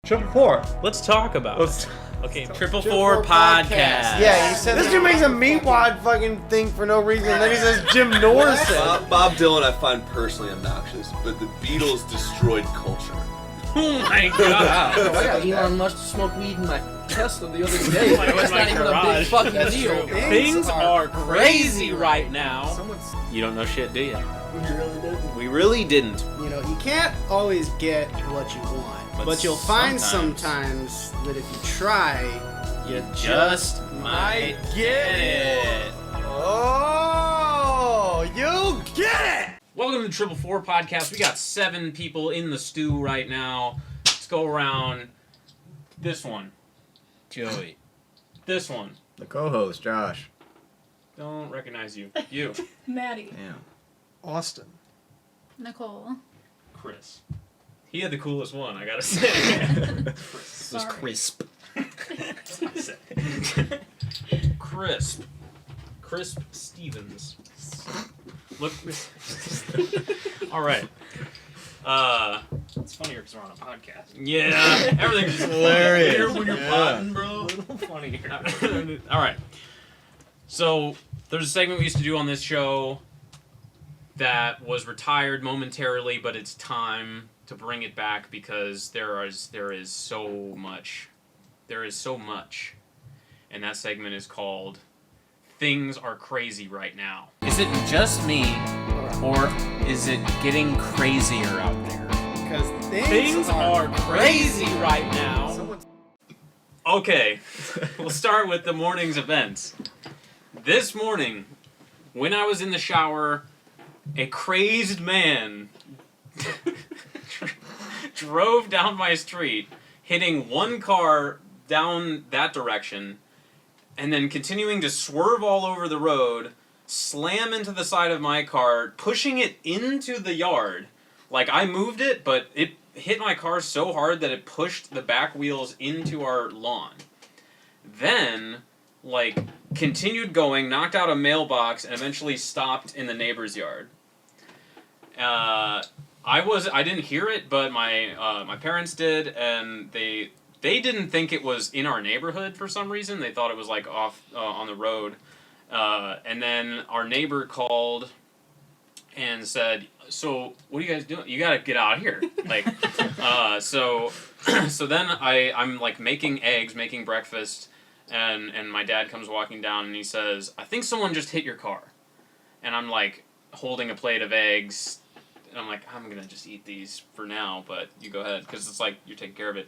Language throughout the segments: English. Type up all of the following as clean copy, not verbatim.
Triplefour. Let's talk about it. Okay, Triplefour podcast. Yeah, he said this dude makes a meatwad fucking thing for no reason, and then he says Jim Norton. Bob Dylan I find personally obnoxious, but the Beatles destroyed culture. Oh my god. I got Elon Musk to smoke weed in my Tesla the other day. It's not even a big fucking deal. Things are crazy right now. You don't know shit, do you? We really didn't. You know, you can't always get what you want, but you'll find sometimes that if you try, You just might get it. Oh, you get it! Welcome to the Triplefour podcast. We got 7 people in the stew right now. Let's go around. This one. Joey. This one. The co-host, Josh. Don't recognize you. You. Maddie. Yeah. Austin. Nicole. Chris. He had the coolest one, I gotta say. This was crisp. Crisp. Crisp Stevens. Look. All right. It's funnier because we're on a podcast. Yeah. Everything's just Hilarious. funnier when you're potting, bro. A little funnier. All right. So there's a segment we used to do on this show that was retired momentarily, but it's time to bring it back because there is so much. There is so much. And that segment is called Things Are Crazy Right Now. Is it just me, or is it getting crazier out there? because Things are crazy right now. Okay, we'll start with the morning's events. This morning, when I was in the shower, a crazed man drove down my street, hitting one car down that direction, and then continuing to swerve all over the road, slam into the side of my car, pushing it into the yard. Like, I moved it, but it hit my car so hard that it pushed the back wheels into our lawn. Then, like, continued going, knocked out a mailbox, and eventually stopped in the neighbor's yard. I didn't hear it, but my parents did, and they didn't think it was in our neighborhood for some reason. They thought it was, like, off on the road. And then our neighbor called and said, "So what are you guys doing? You gotta get out of here!" Like, so then I'm like making eggs, making breakfast, and my dad comes walking down and he says, "I think someone just hit your car," and I'm like holding a plate of eggs, and I'm like, "I'm gonna just eat these for now, but you go ahead," because it's like you're taking care of it.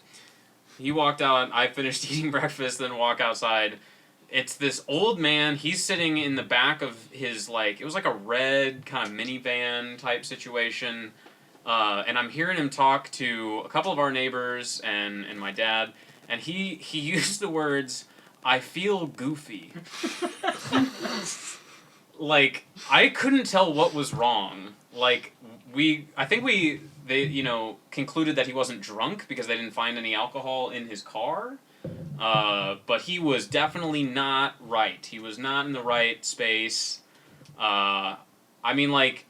He walked out. I finished eating breakfast, then walk outside. It's this old man. He's sitting in the back of his, like, it was like a red kind of minivan type situation. And I'm hearing him talk to a couple of our neighbors and my dad. And he used the words, "I feel goofy." Like, I couldn't tell what was wrong. Like, I think they concluded that he wasn't drunk because they didn't find any alcohol in his car. But he was definitely not right. He was not in the right space. I mean, like,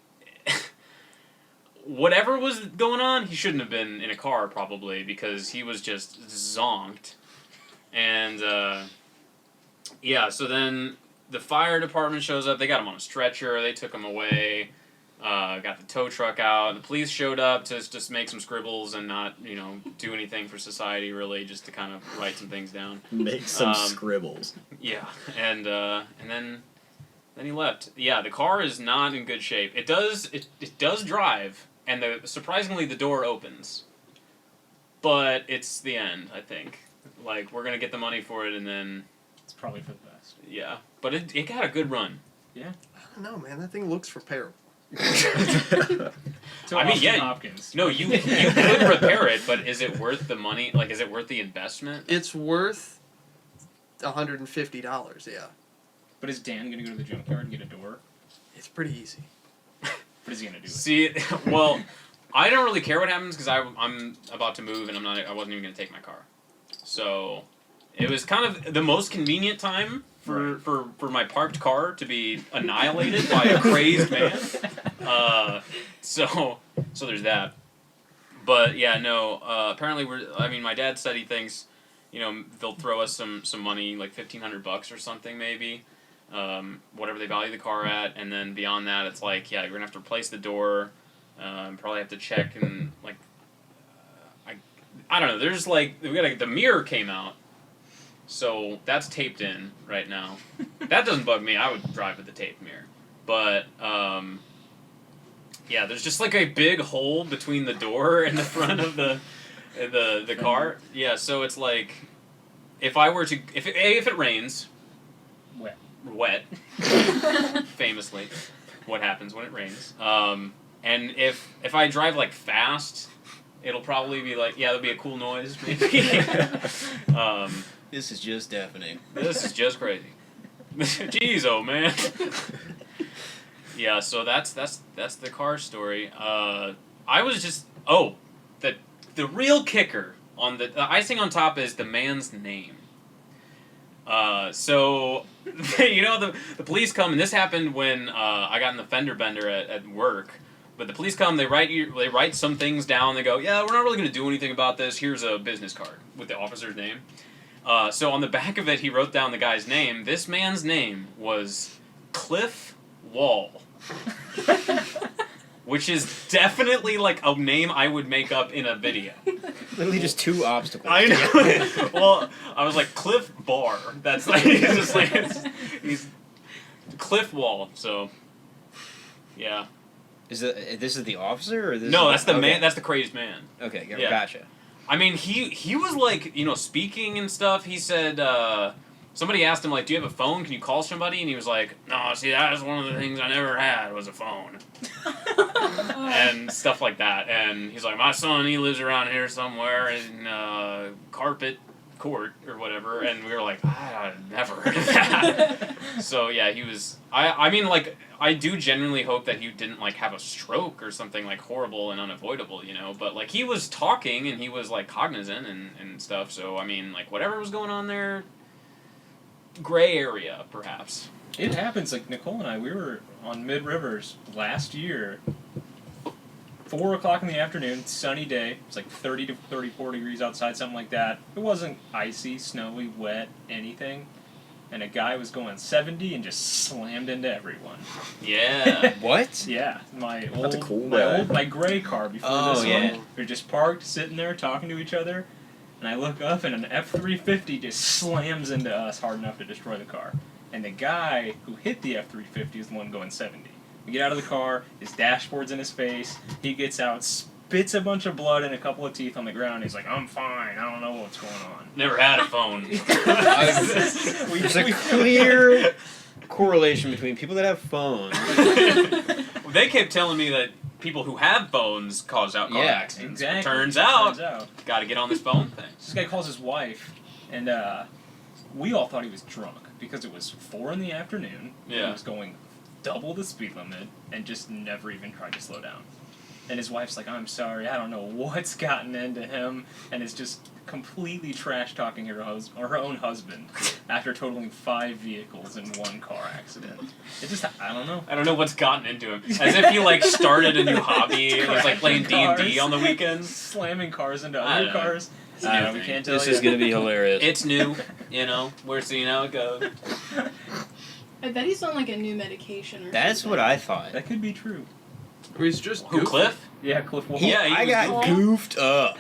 whatever was going on, he shouldn't have been in a car, probably, because he was just zonked. And, yeah, so then the fire department shows up. They got him on a stretcher. They took him away. Got the tow truck out. The police showed up to just make some scribbles and not, do anything for society, really, just to kind of write some things down. Make some scribbles. Yeah, and then he left. Yeah, the car is not in good shape. It does drive, and surprisingly the door opens. But it's the end, I think. Like, we're gonna get the money for it, and then It's probably for the best. yeah. But it got a good run. Yeah. I don't know, man. That thing looks repairable. To I mean, Austin yeah. Hopkins. No, you could repair it, but is it worth the money? Like, is it worth the investment? It's worth $150, yeah. But is Dan going to go to the junkyard and get a door? It's pretty easy. But is he going to do it? See, well, I don't really care what happens because I'm about to move and I wasn't even going to take my car. So it was kind of the most convenient time for my parked car to be annihilated by a crazed man. So there's that. But yeah, no. Apparently, my dad said he thinks, they'll throw us some money, like $1,500 or something, maybe. Whatever they value the car at, and then beyond that, it's like, yeah, you're gonna have to replace the door. Probably have to check and like, I don't know. There's like the mirror came out, so that's taped in right now. That doesn't bug me. I would drive with the taped mirror, but yeah, there's just like a big hole between the door and the front of the car. Yeah, so it's like if it rains, wet, famously, what happens when it rains. And if I drive like fast, it'll probably be like, yeah, there'll be a cool noise maybe. This is just deafening. This is just crazy. Jeez, oh man. Yeah, so that's the car story. I was just the real kicker on the icing on top is the man's name. So the police come, and this happened when I got in the fender bender at work. But the police come, they write some things down. They go, yeah, we're not really going to do anything about this. Here's a business card with the officer's name. So on the back of it, he wrote down the guy's name. This man's name was Cliff Wall. Which is definitely like a name I would make up in a video. Literally just two obstacles. I know. Well, I was like, Cliff Bar. That's like, he's just like, he's Cliff Wall, so, yeah. This is the officer, or this? No, is that's the man. That's the crazed man. Okay, Yeah. gotcha. I mean, he was like, speaking and stuff. He said, somebody asked him, like, do you have a phone? Can you call somebody? And he was like, no, see, that is one of the things I never had was a phone. And stuff like that. And he's like, my son, he lives around here somewhere in Carpet Court or whatever. And we were like, I never heard of that. So, yeah, he was... I mean, like, I do genuinely hope that he didn't, like, have a stroke or something, like, horrible and unavoidable, But, like, he was talking and he was, like, cognizant and stuff. So, I mean, like, whatever was going on there... Gray area, perhaps. It happens. Like Nicole and I, we were on Mid Rivers last year. 4 o'clock in the afternoon, sunny day. It's like 30 to 34 degrees outside, something like that. It wasn't icy, snowy, wet, anything. And a guy was going 70 and just slammed into everyone. Yeah. What? Yeah, my gray car before this yeah. one. We were just parked, sitting there, talking to each other. And I look up, and an F-350 just slams into us hard enough to destroy the car. And the guy who hit the F-350 is the one going 70. We get out of the car, his dashboard's in his face, he gets out, spits a bunch of blood and a couple of teeth on the ground, he's like, I'm fine, I don't know what's going on. Never had a phone. There's a clear correlation between people that have phones. They kept telling me that people who have phones cause out car accidents. Exactly. Turns out, got to get on this phone thing. This guy calls his wife, and we all thought he was drunk because it was 4 in the afternoon. Yeah. He was going double the speed limit and just never even tried to slow down. And his wife's like, I'm sorry, I don't know what's gotten into him, and is just completely trash-talking her own husband after totaling 5 vehicles in one car accident. It just, I don't know. I don't know what's gotten into him. As if he, like, started a new hobby and was, like, playing D&D on the weekends. Slamming cars into other cars. I don't know, we can't tell This you. is going to be hilarious. It's new, we're seeing how it goes. I bet he's on like a new medication or That's something. what I thought. That could be true. Or he's just Who, Cliff? Yeah, Cliff Wall. Yeah, he I was got goofed up.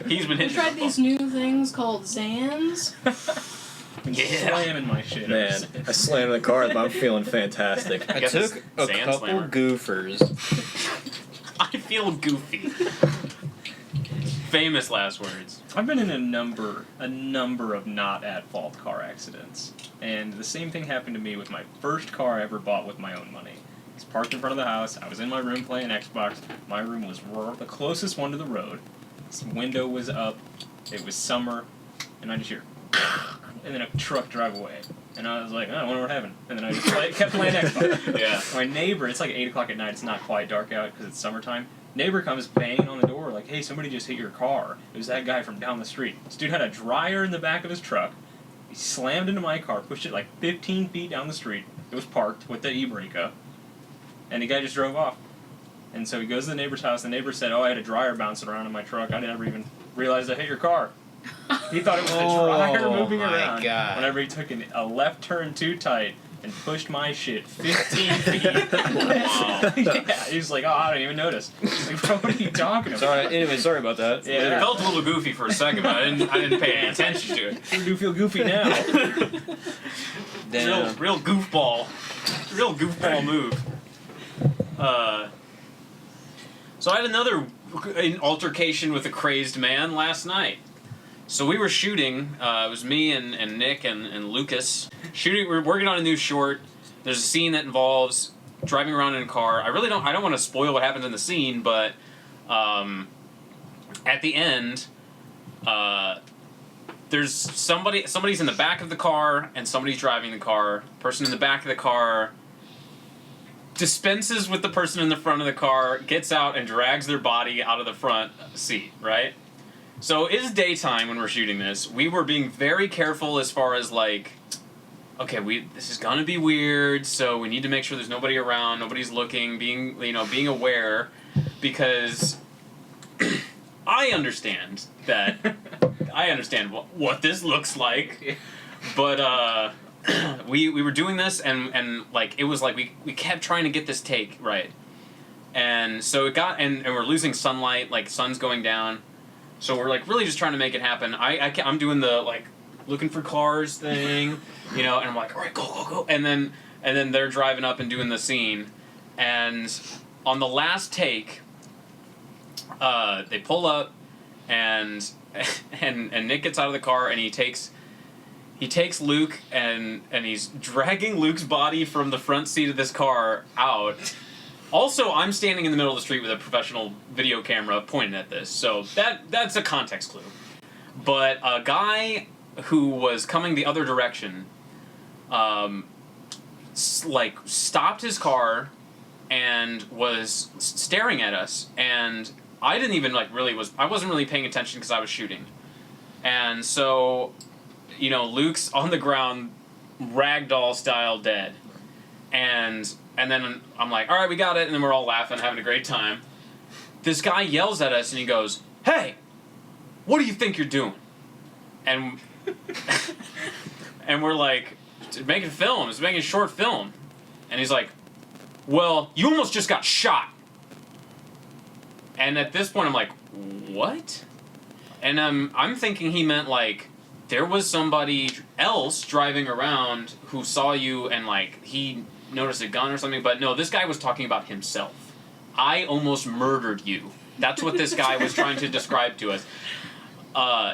He's been He hitting tried these new things called Zans. Yeah. Slamming my shit. Man, I slammed the car, but I'm feeling fantastic. I guess took it's a Sand couple Slammer. goofers. I feel goofy. Famous last words. I've been in a number of not at fault car accidents, and the same thing happened to me with my first car I ever bought with my own money. It was parked in front of the house. I was in my room playing Xbox. My room was the closest one to the road. This window was up. It was summer, and I just hear, and then a truck drive away. And I was like, oh, I wonder what happened. And then I just kept playing Xbox. Yeah. My neighbor, it's like 8 o'clock at night. It's not quite dark out because it's summertime. Neighbor comes banging on the door like, hey, somebody just hit your car. It was that guy from down the street. This dude had a dryer in the back of his truck. He slammed into my car, pushed it like 15 feet down the street. It was parked with the e-brake up. And the guy just drove off. And so he goes to the neighbor's house. The neighbor said, "Oh, I had a dryer bouncing around in my truck. I never even realized I hit your car." He thought it was the dryer moving around. God. Whenever he took a left turn too tight and pushed my shit 15 feet. Wow. Yeah, he's like, "Oh, I didn't even notice." He's like, "Bro, what are you talking about?" Sorry. Anyway, sorry about that. It Yeah. felt a little goofy for a second, but I didn't pay any attention to it. I do feel goofy now. Damn. Real goofball move. So I had another altercation with a crazed man last night. So we were shooting. It was me and Nick and Lucas shooting. We're working on a new short. There's a scene that involves driving around in a car. I don't want to spoil what happens in the scene, but at the end, there's somebody's in the back of the car and somebody's driving the car. Person in the back of the car dispenses with the person in the front of the car, gets out and drags their body out of the front seat, right? So it's daytime when we're shooting this. We were being very careful as far as like, okay, this is gonna be weird, so we need to make sure there's nobody around, nobody's looking, being aware, because I understand what this looks like, but we were doing this and like it was like we kept trying to get this take right, and so it got and we're losing sunlight, like sun's going down, so we're like really just trying to make it happen. I'm doing the like looking for cars thing, and I'm like, all right, go, and then they're driving up and doing the scene, and on the last take, they pull up, and Nick gets out of the car and he takes Luke and he's dragging Luke's body from the front seat of this car out. Also, I'm standing in the middle of the street with a professional video camera pointing at this, so that's a context clue. But a guy who was coming the other direction, stopped his car and was staring at us, and I didn't even I wasn't really paying attention because I was shooting, and so, Luke's on the ground, ragdoll style, dead, and then I'm like, all right, we got it, and then we're all laughing, having a great time. This guy yells at us and he goes, "Hey, what do you think you're doing?" And and we're like, "It's making film. It's making a short film," and he's like, "Well, you almost just got shot." And at this point, I'm like, "What?" And I'm thinking he meant like there was somebody else driving around who saw you and like he noticed a gun or something. But no, this guy was talking about himself. "I almost murdered you." That's what this guy was trying to describe to us.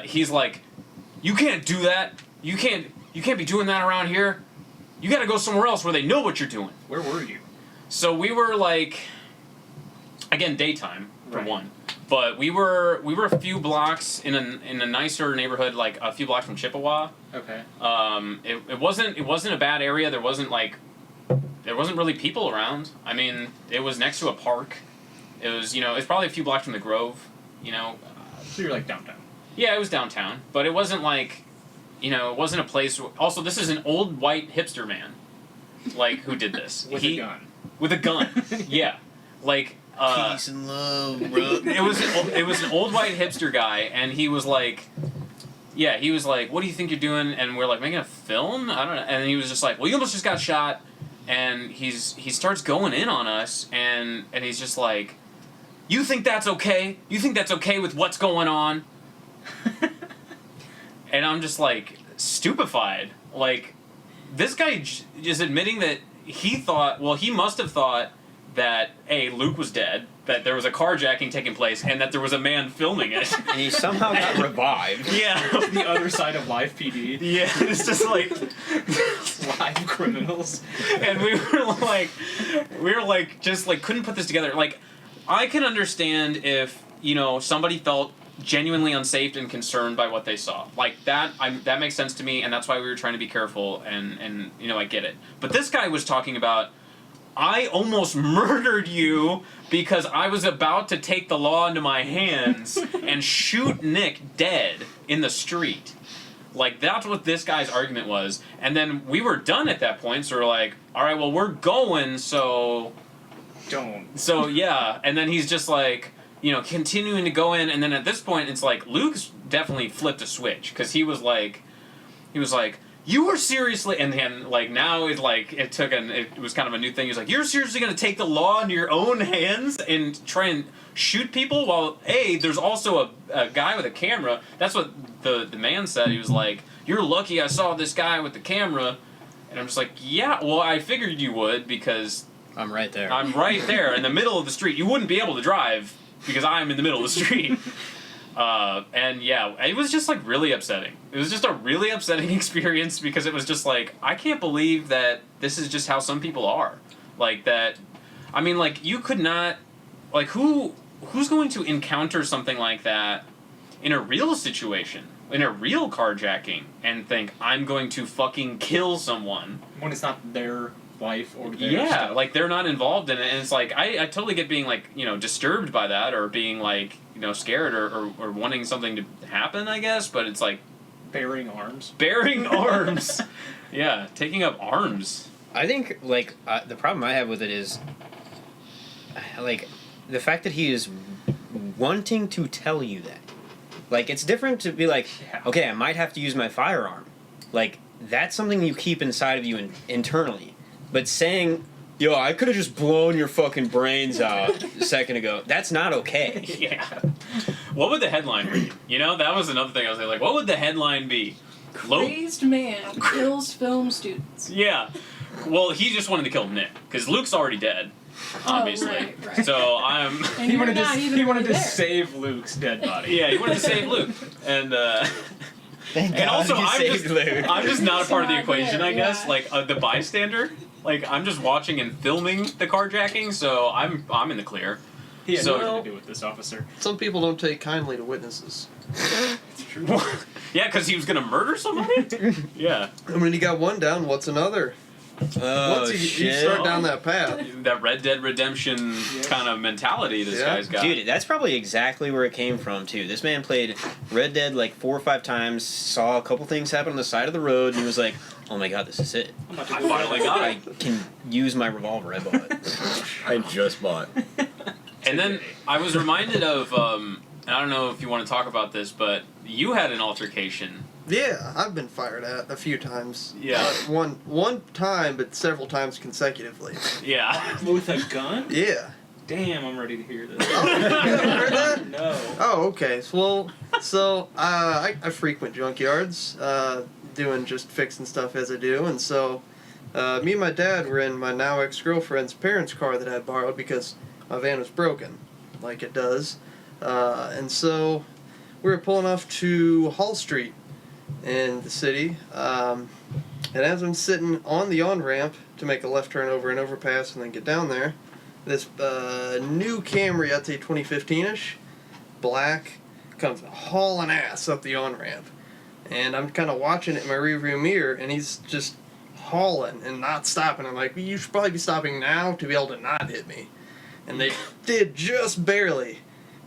He's like, "You can't do that. You can't be doing that around here. You got to go somewhere else where they know what you're doing." Where were you? So we were like, again, daytime for Right. one, but we were a few blocks in a nicer neighborhood, like a few blocks from Chippewa. Okay. It wasn't a bad area. There wasn't really people around. I mean, it was next to a park. It was it's probably a few blocks from the Grove. So you're like downtown. Yeah, it was downtown, but it wasn't like, it wasn't a place. Also, this is an old white hipster man, like who did this With a gun. With a gun, yeah, like. Peace and love, bro. It was an old white hipster guy, and he was like, "What do you think you're doing?" And we're like, "Making a film?" I don't know. And he was just like, "Well, you almost just got shot." And he starts going in on us, and he's just like, "You think that's okay? You think that's okay with what's going on?" And I'm just like stupefied. Like, this guy is admitting that he must have thought that Luke was dead, that there was a carjacking taking place, and that there was a man filming it. And he somehow got revived. Yeah. The other side of live PD. Yeah, it's just like Live criminals. and we were like just like couldn't put this together. Like, I can understand if, somebody felt genuinely unsafe and concerned by what they saw. Like that makes sense to me, and that's why we were trying to be careful, and I get it. But this guy was talking about, "I almost murdered you because I was about to take the law into my hands and shoot Nick dead in the street." Like, that's what this guy's argument was. And then we were done at that point, so we're like, all right, well, we're going, so Don't. So yeah, and then he's just like, you know, continuing to go in, and then at this point, it's like Luke's definitely flipped a switch because he was like, you were seriously, and then like now it's like it was kind of a new thing. He's like, you're seriously gonna take the law into your own hands and try and shoot people? While there's also a guy with a camera. That's what the man said. He was like, you're lucky I saw this guy with the camera, and I'm just like, yeah, well I figured you would because I'm right there. I'm right there in the middle of the street. You wouldn't be able to drive because I'm in the middle of the street. And yeah, it was just like really upsetting. It was just a really upsetting experience because it was just like, I can't believe that this is just how some people are. Like that, I mean, like you could not, like who's going to encounter something like that in a real situation, in a real carjacking, and think, I'm going to fucking kill someone. When it's not their life or their Yeah, stuff. like they're not involved in it, and it's like I totally get being like, you know, disturbed by that or being like, you know, scared or wanting something to happen, I guess, but it's like bearing arms. bearing arms. Yeah, taking up arms. I think, like, the problem I have with it is, like, the fact that he is wanting to tell you that. Like, it's different to be like, okay, I might have to use my firearm. Like, that's something you keep inside of you internally. But saying, yo, I could have just blown your fucking brains out a second ago, that's not okay. Yeah. What would the headline be? You know, that was another thing I was like, what would the headline be? Crazed man kills film students. Yeah. Well, he just wanted to kill Nick, because Luke's already dead, obviously. Oh, right. So I'm... And He you're wanted not to. even He wanted to there. save Luke's dead body. Yeah, he wanted to save Luke. And, Thank and also, you saved Luke. I'm just not a part of the Not equation, there, I guess. yeah. Like, the bystander. Like, I'm just watching and filming the carjacking, so I'm in the clear. He had So- nothing to do with this officer. Some people don't take kindly to witnesses. It's true. Yeah, because he was going to murder somebody? Yeah. I mean, you got one down, what's another? Oh, Once you shit. start down that path. That Red Dead Redemption kind of mentality this Yeah. guy's got. Dude, that's probably exactly where it came from, too. This man played Red Dead like 4 or 5 times, saw a couple things happen on the side of the road, and he was like, oh my god, this is it. I finally got I it. can use my revolver I bought. I just bought. And then I was reminded of, and I don't know if you want to talk about this, but you had an altercation. Yeah, I've been fired at a few times. Yeah. One time, but several times consecutively. Yeah. With a gun? Yeah. Damn, I'm ready to hear this. You haven't heard that? No. Oh, okay. So I frequent junkyards, doing just fixing stuff as I do, and so me and my dad were in my now ex-girlfriend's parents' car that I had borrowed because my van was broken, like it does, and so we were pulling off to Hall Street in the city, and as I'm sitting on the on-ramp to make a left turn over an overpass and then get down there, this new Camry, I'd say 2015-ish, black, comes hauling ass up the on-ramp. And I'm kind of watching it in my rearview mirror, and he's just hauling and not stopping. I'm like, well, you should probably be stopping now to be able to not hit me. And they did just barely.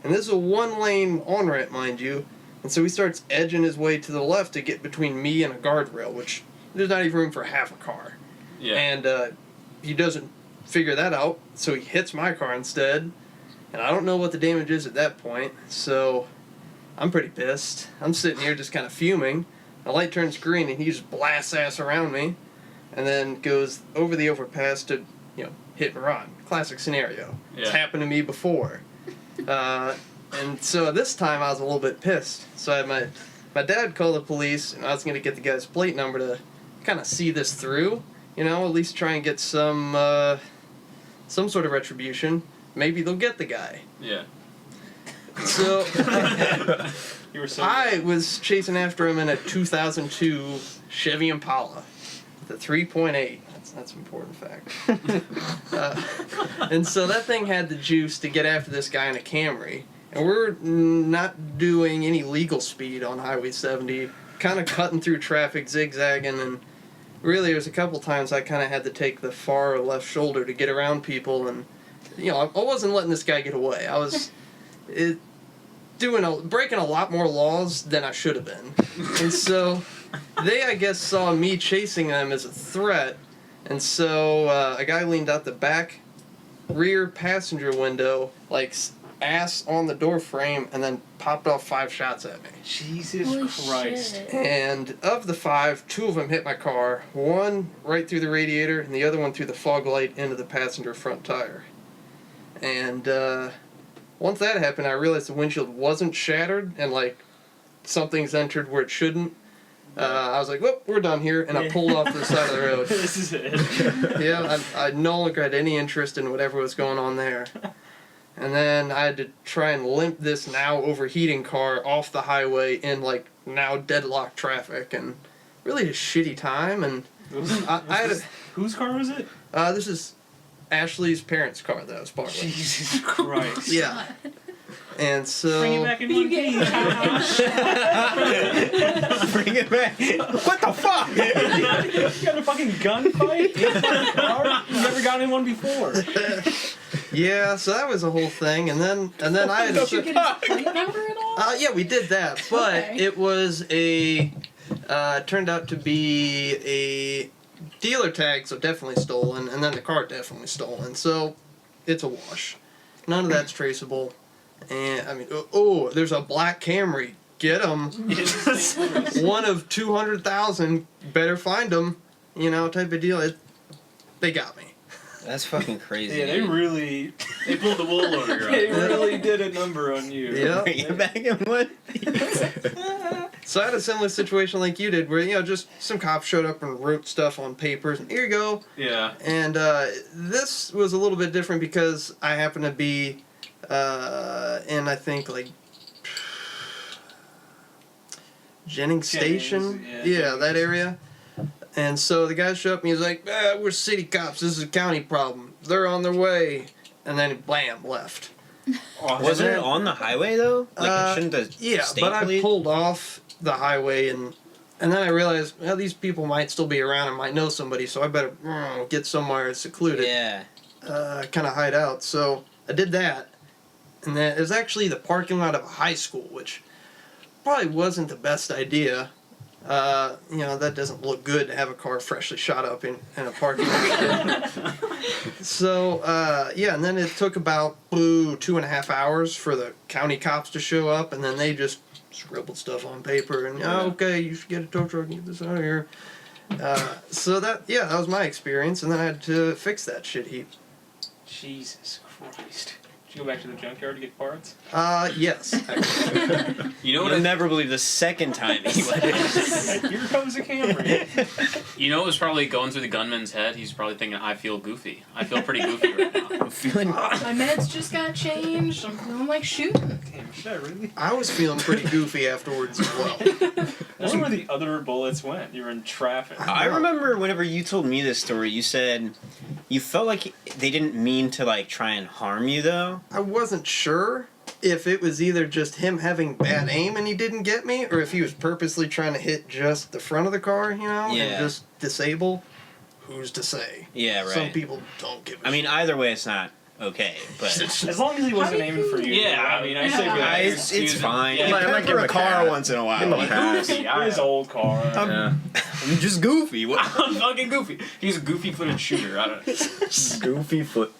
And this is a one-lane on-ramp, mind you. And so he starts edging his way to the left to get between me and a guardrail, which there's not even room for half a car. Yeah. And he doesn't figure that out, so he hits my car instead. And I don't know what the damage is at that point, so I'm pretty pissed. I'm sitting here just kind of fuming. The light turns green, and he just blasts ass around me, and then goes over the overpass to, hit and run. Classic scenario. It's Yeah. happened to me before. And so this time I was a little bit pissed. So I had my dad call the police, and I was going to get the guy's plate number to kind of see this through, at least try and get some sort of retribution. Maybe they'll get the guy. Yeah. So You were so. I was chasing after him in a 2002 Chevy Impala with a 3.8. That's an important fact. And so that thing had the juice to get after this guy in a Camry. And we're not doing any legal speed on Highway 70, kind of cutting through traffic, zigzagging, and really there's a couple times I kind of had to take the far left shoulder to get around people, and I wasn't letting this guy get away. I was breaking a lot more laws than I should have been. And so they, I guess, saw me chasing them as a threat, and so a guy leaned out the back rear passenger window, like ass on the door frame, and then popped off 5 shots at me. Jesus Holy Christ. shit. And of the 5, 2 of them hit my car. One right through the radiator, and the other one through the fog light into the passenger front tire. And once that happened, I realized the windshield wasn't shattered, and like something's entered where it shouldn't. I was like, "Whoop, we're done here," and I pulled off to the side of the road. This is it. Yeah, I no longer had any interest in whatever was going on there. And then I had to try and limp this now overheating car off the highway in like now deadlocked traffic, and really a shitty time. And I had a, Whose car was it? this is Ashley's parents' car that I was borrowing. Jesus Christ. Yeah. And so Bring it back in one piece. Bring it back. What the fuck? You got a fucking gunfight? You've never gotten in one before. yeah, so that was a whole thing, and then I had Did you get his plate number at all? yeah, we did that, but Okay. it was turned out to be a dealer tag, so definitely stolen, and then the car definitely stolen, so it's a wash. None of that's traceable, and I mean, there's a black Camry. Get them. One of 200,000. Better find them. You know, type of deal. They got me. That's fucking crazy. Yeah, they really... They pulled the wool over your They eyes. really did a number on you. Yeah. Bring it back in one. So I had a similar situation like you did, where just some cops showed up and wrote stuff on papers. And here you go. Yeah. And this was a little bit different because I happened to be in, I think, like Jennings Station. Yeah, that area. And so the guy showed up and he was like, we're city cops. This is a county problem. They're on their way. And then, blam, left. Wasn't it on the highway though? Like, shouldn't the Yeah, state but I police? pulled off the highway and then I realized, well, these people might still be around and might know somebody, so I better get somewhere secluded. Yeah. Kind of hide out. So I did that. And then it was actually the parking lot of a high school, which probably wasn't the best idea. That doesn't look good to have a car freshly shot up in a parking lot. So, and then it took about 2.5 hours for the county cops to show up, and then they just scribbled stuff on paper, and, okay, you should get a tow truck and get this out of here. So that was my experience, and then I had to fix that shit heap. Jesus Christ. Did you go back to the junkyard to get parts? Yes. You know what? You'll never believe the second time he went. Here comes a Camry. You know what was probably going through the gunman's head? He's probably thinking, I feel goofy. I feel pretty goofy right now. I'm feeling. My meds just got changed. I'm feeling like shooting. Damn, should I really? I was feeling pretty goofy afterwards as well. I wonder where the other bullets went. You were in traffic. I remember whenever you told me this story, you said you felt like they didn't mean to like try and harm you though. I wasn't sure if it was either just him having bad aim and he didn't get me, or if he was purposely trying to hit just the front of the car, and just disable. Who's to say? Yeah, right. Some people don't give a I mean, shit. either way, it's not okay, but As long as he wasn't aiming for you. Yeah, I mean, I say yeah. it's fine. Yeah, You I pay might for give a a car cat. once in a while. Give him a Like, pass. His old car. I'm just goofy. What? I'm fucking goofy. He's a goofy-footed shooter. I don't know. Goofy foot.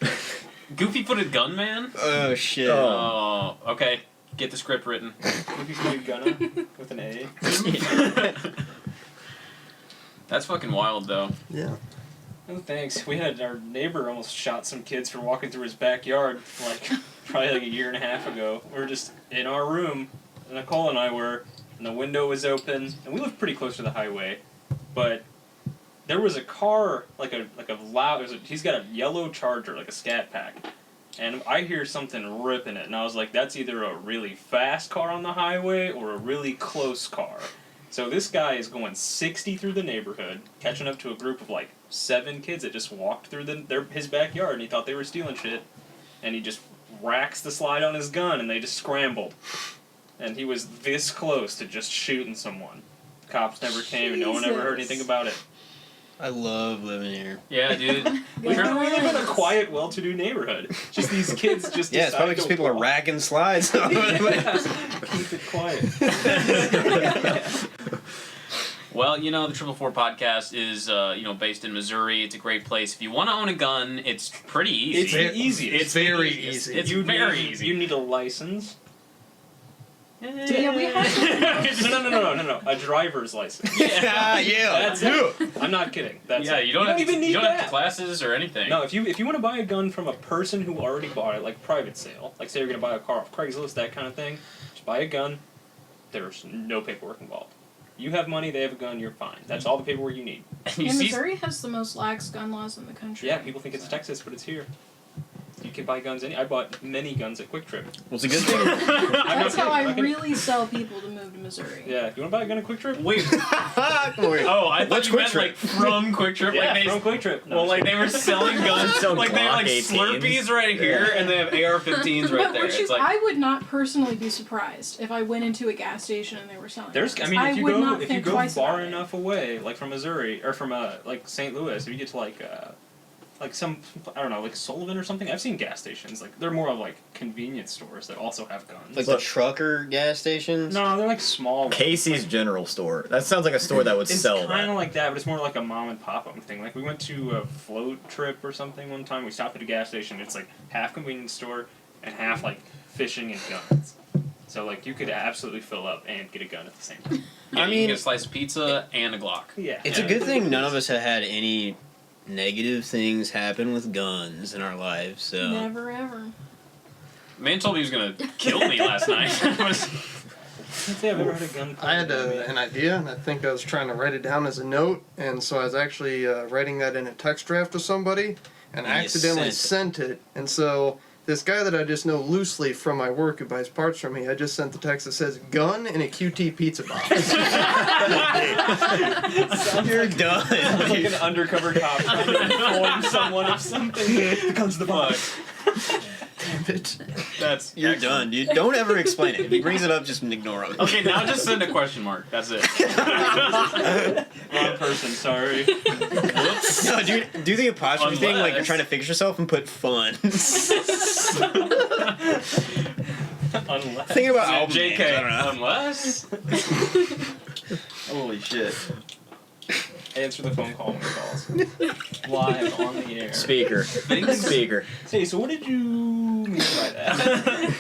Goofy-footed gunman? Oh shit. Oh, okay. Get the script written. Goofy Footed Gunner with an A. That's fucking wild, though. Yeah. Oh, thanks. We had our neighbor almost shot some kids for walking through his backyard, probably like a year and a half ago. We were just in our room, Nicole and I were, and the window was open, and we lived pretty close to the highway, but there was a car, he's got a yellow Charger, like a Scat Pack, and I hear something ripping it, and I was like, that's either a really fast car on the highway or a really close car. So this guy is going 60 through the neighborhood, catching up to a group of 7 kids that just walked through his backyard, and he thought they were stealing shit, and he just racks the slide on his gun, and they just scrambled. And he was this close to just shooting someone. Cops never came, and no one ever heard anything about it. I love living here. Yeah, dude. We live in a quiet, well-to-do neighborhood. Just these kids just Yeah, it's probably because people are racking slides. Keep it quiet. Well, you know, the Triplefour podcast is, based in Missouri. It's a great place. If you want to own a gun, it's pretty easy. It's the easiest. It's very easy. It's very easy. You need a license. Yeah, we have No. A driver's license. Yeah. That's it. I'm not kidding. That's it. You don't even need you don't that. have classes or anything. No, if you want to buy a gun from a person who already bought it, like private sale, like say you're going to buy a car off Craigslist, that kind of thing, just buy a gun. There's no paperwork involved. You have money, they have a gun, you're fine. That's all the paperwork you need. Missouri has the most lax gun laws in the country. Yeah, people think it's Texas, but it's here. You can buy guns. I bought many guns at Quick Trip. Well, it's a good thing. That's how I really sell people to move to Missouri. Yeah, you want to buy a gun at Quick Trip? Wait. Oh, I thought What's you Quick meant Trip? like from Quick Trip. Yeah, like from Quick Trip. No, Well, like they were selling guns. Selling Like they have like Glock 18s. Slurpees right here, and they have AR-15s right But there. would you, It's like I would not personally be surprised if I went into a gas station and they were selling guns. If you would go not think twice far about it. enough away, like from Missouri or from like St. Louis, if you get to like some, I don't know, like Sullivan or something. I've seen gas stations. Like they're more of like convenience stores that also have guns. Like the trucker gas stations? No, they're like small. Casey's General Store. That sounds like a store that would It's sell kind that. of like that, but it's more like a mom and pop up thing. Like we went to a float trip or something one time. We stopped at a gas station. It's like half convenience store and half like fishing and guns. So like you could absolutely fill up and get a gun at the same time. yeah, I you mean- can get a slice of pizza and a Glock. Yeah. It's a good thing none of us have had any negative things happen with guns in our lives, so. Never ever. Man told me he was gonna kill me last night. I can't say I've ever had a gun. I had an idea, and I think I was trying to write it down as a note, and so I was actually writing that in a text draft to somebody, and I And you accidentally sent it. And so this guy that I just know loosely from my work who buys parts from me, I just sent the text that says "gun" in a QT pizza box. You're done. Sounds like an undercover cop trying to inform someone of something. The gun's the box. Damn it. That's You're excellent. done, dude. Don't ever explain it. If he brings it up, just ignore him. Okay, now just send a question mark. That's it. Wrong person, sorry. No, dude, do the apostrophe thing like you're Unless- trying to fix yourself and put fun. Unless. Think about album JK. names, I don't know. Unless. Holy shit. Answer the phone call when it calls. Live on the air. Speaker. Speaker. Hey, so what did you mean by that?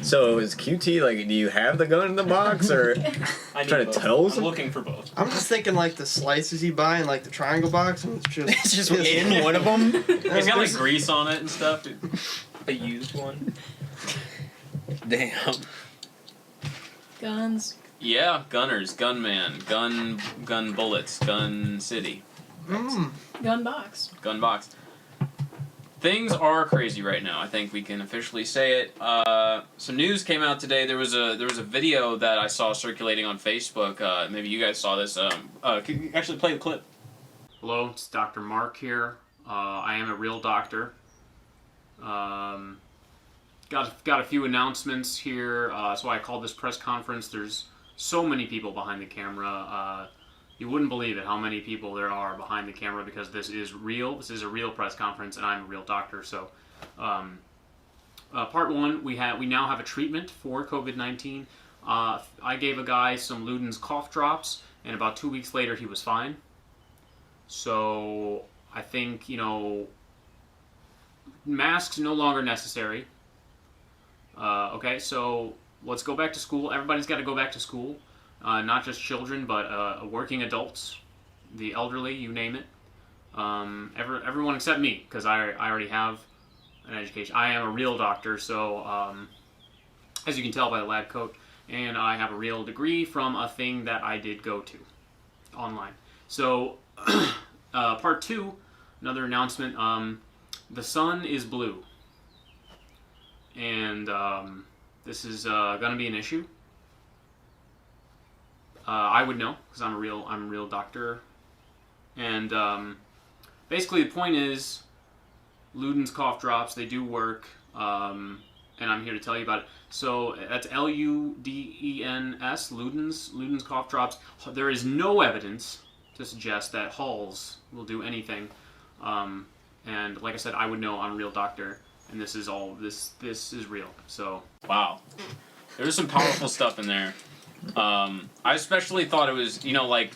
So is QT like, do you have the gun in the box or I need trying to both. tell I'm some? looking for both. I'm just thinking like the slices you buy in like the triangle box, and It's just in one of them. It's got like grease on it and stuff. A used one. Damn. Guns. Yeah, gunners, gunman, gun bullets, gun city, Gun box. gun box. Things are crazy right now. I think we can officially say it. Some news came out today. There was a video that I saw circulating on Facebook. Maybe you guys saw this. Can you actually play the clip? Hello, it's Dr. Mark here. I am a real doctor. Got a few announcements here. That's why I called this press conference. There's so many people behind the camera. You wouldn't believe it how many people there are behind the camera because this is real. This is a real press conference, and I'm a real doctor. So, part one, we now have a treatment for COVID-19. I gave a guy some Luden's cough drops, and about 2 weeks later, he was fine. So, I think masks no longer necessary. Okay, so let's go back to school. Everybody's got to go back to school. Not just children, but working adults, the elderly, you name it. Everyone except me, because I already have an education. I am a real doctor, so as you can tell by the lab coat, and I have a real degree from a thing that I did go to online. So, part two, another announcement. The sun is blue, and this is going to be an issue. I would know because I'm a real doctor, and basically the point is, Luden's cough drops, they do work, and I'm here to tell you about it. So that's Ludens, Luden's cough drops. There is no evidence to suggest that Halls will do anything, and like I said, I would know. I'm a real doctor, and this is is real. So wow, there's some powerful stuff in there. I especially thought it was, like,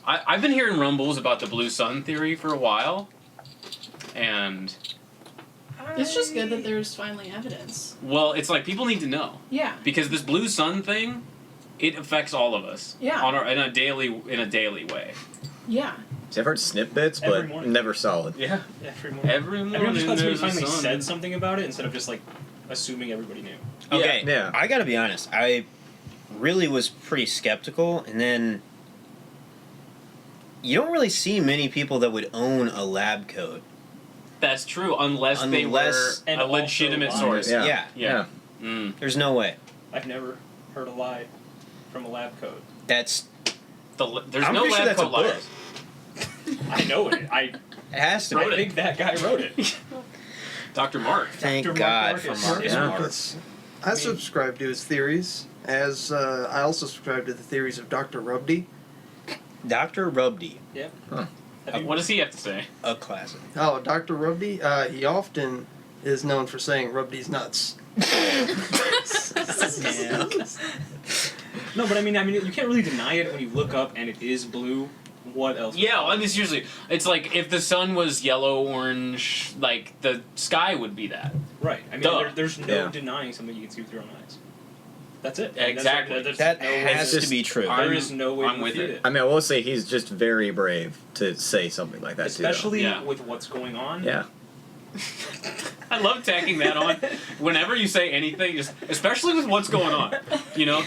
I've been hearing rumbles about the blue sun theory for a while, and It's just good that there's finally evidence. well, it's like people need to know Yeah. because this blue sun thing, it affects all of us. Yeah. In a daily way. Yeah. See, I've heard snippets, Every but morning. never solid. Yeah, every morning. Every morning Everyone just thought there's we a finally sun. said something about it instead of just like assuming everybody knew. Okay. Yeah. I gotta be honest. I really was pretty skeptical, and then you don't really see many people that would own a lab coat. That's true, unless they were Unless- And a also legitimate lies. source. Yeah. Yeah. Mm. There's no way. I've never heard a lie from a lab coat. That's. There's I'm no pretty sure lab that's a coat book. liars. I know it. It has to I be. think that guy wrote it. Dr. Mark. Thank Dr. God Mark for Marcus. Marcus Yeah. Marks. I subscribe to his theories, as I also subscribe to the theories of Dr. Rubdy. Dr. Rubdy, What does he have to say? a classic. Oh, Dr. Rubdy? He often is known for saying Rubdy's nuts. No, but I mean, you can't really deny it when you look up and it is blue. What else? Yeah, well, I mean, it's like if the sun was yellow, orange, like the sky would be that. Right. I mean, Duh. there's no Yeah. denying something you can see with your own eyes. That's it. Exactly. That no has way to be true. There is no way I'm to with defeat it. it. I mean, I will say he's just very brave to say something like that, Especially Yeah. with what's going on. too. Yeah. I love tacking that on. Whenever you say anything, just especially with what's going on. You know,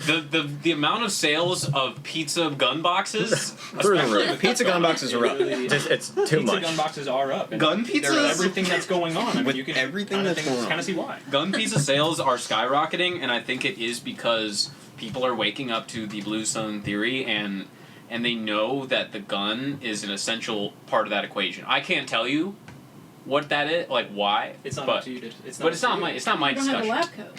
the amount of sales of pizza gun boxes, Through the especially roof. Pizza gun boxes are up. It's too Pizza much. gun boxes are up. And Gun there's pizzas? everything that's going on. I mean, With you can everything that's going on. kind of see why. gun pizza sales are skyrocketing, and I think it is because people are waking up to the blue sun theory and they know that the gun is an essential part of that equation. I can't tell you what that is, like why. It's not but, up to you. It's not but it's not my You don't have a discussion. lab coat.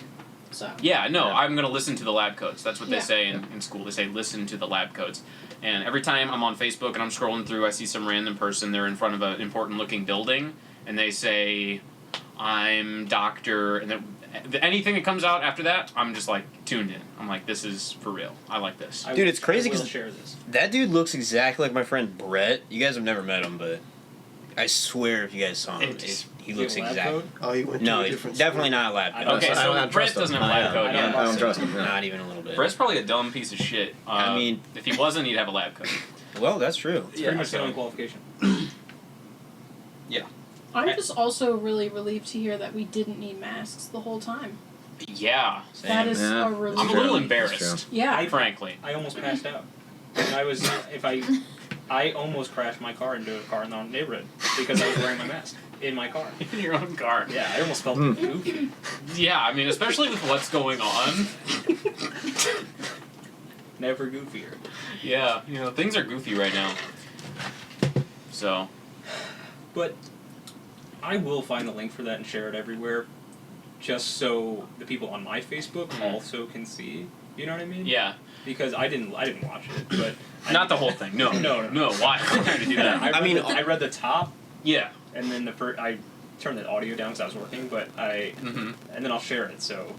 So. Yeah, no, Yeah. I'm gonna listen to the lab codes. That's what they Yeah. say in school. They say listen to the lab codes. And every time I'm on Facebook and I'm scrolling through, I see some random person. They're in front of an important looking building, and they say, "I'm doctor," and then anything that comes out after that, I'm just like tuned in. I'm like, this is for real. I like this. Dude, it's crazy I will 'cause- share this. That dude looks exactly like my friend Brett. You guys have never met him, but I swear if you guys saw him, It's- he Is looks he a lab exactly. coat? Oh, he went No, to a he's different definitely school. not a lab I coat. don't- Okay, I so don't Brett trust him. doesn't have a lab coat. I Yeah. I don't trust him. No. Not even a little bit. Brett's probably a dumb piece of shit. I mean- if he wasn't, he'd have a lab coat. Well, that's true. It's Yeah, pretty much the so- only qualification. I'm just also really relieved to hear that we didn't need masks the whole time. Yeah, That is Yeah. a relief. I'm a True. little That's embarrassed, Yeah. frankly. I almost passed out. And I almost crashed my car into a car in the neighborhood because I was wearing my mask in my car. In your own car. Yeah, I almost felt Mm. goofy. Yeah, I mean, especially with what's going on. Never goofier. Yeah, you know, things are goofy right now. So, But I will find the link for that and share it everywhere, just so the people on my Facebook also can see. You know what I mean? yeah. Because I didn't watch it, but Not the whole thing. No. No. Why? Why to do that? I mean, read the top, Yeah. and then I turned the audio down because I was working, but Mm-hmm. and then I'll share it so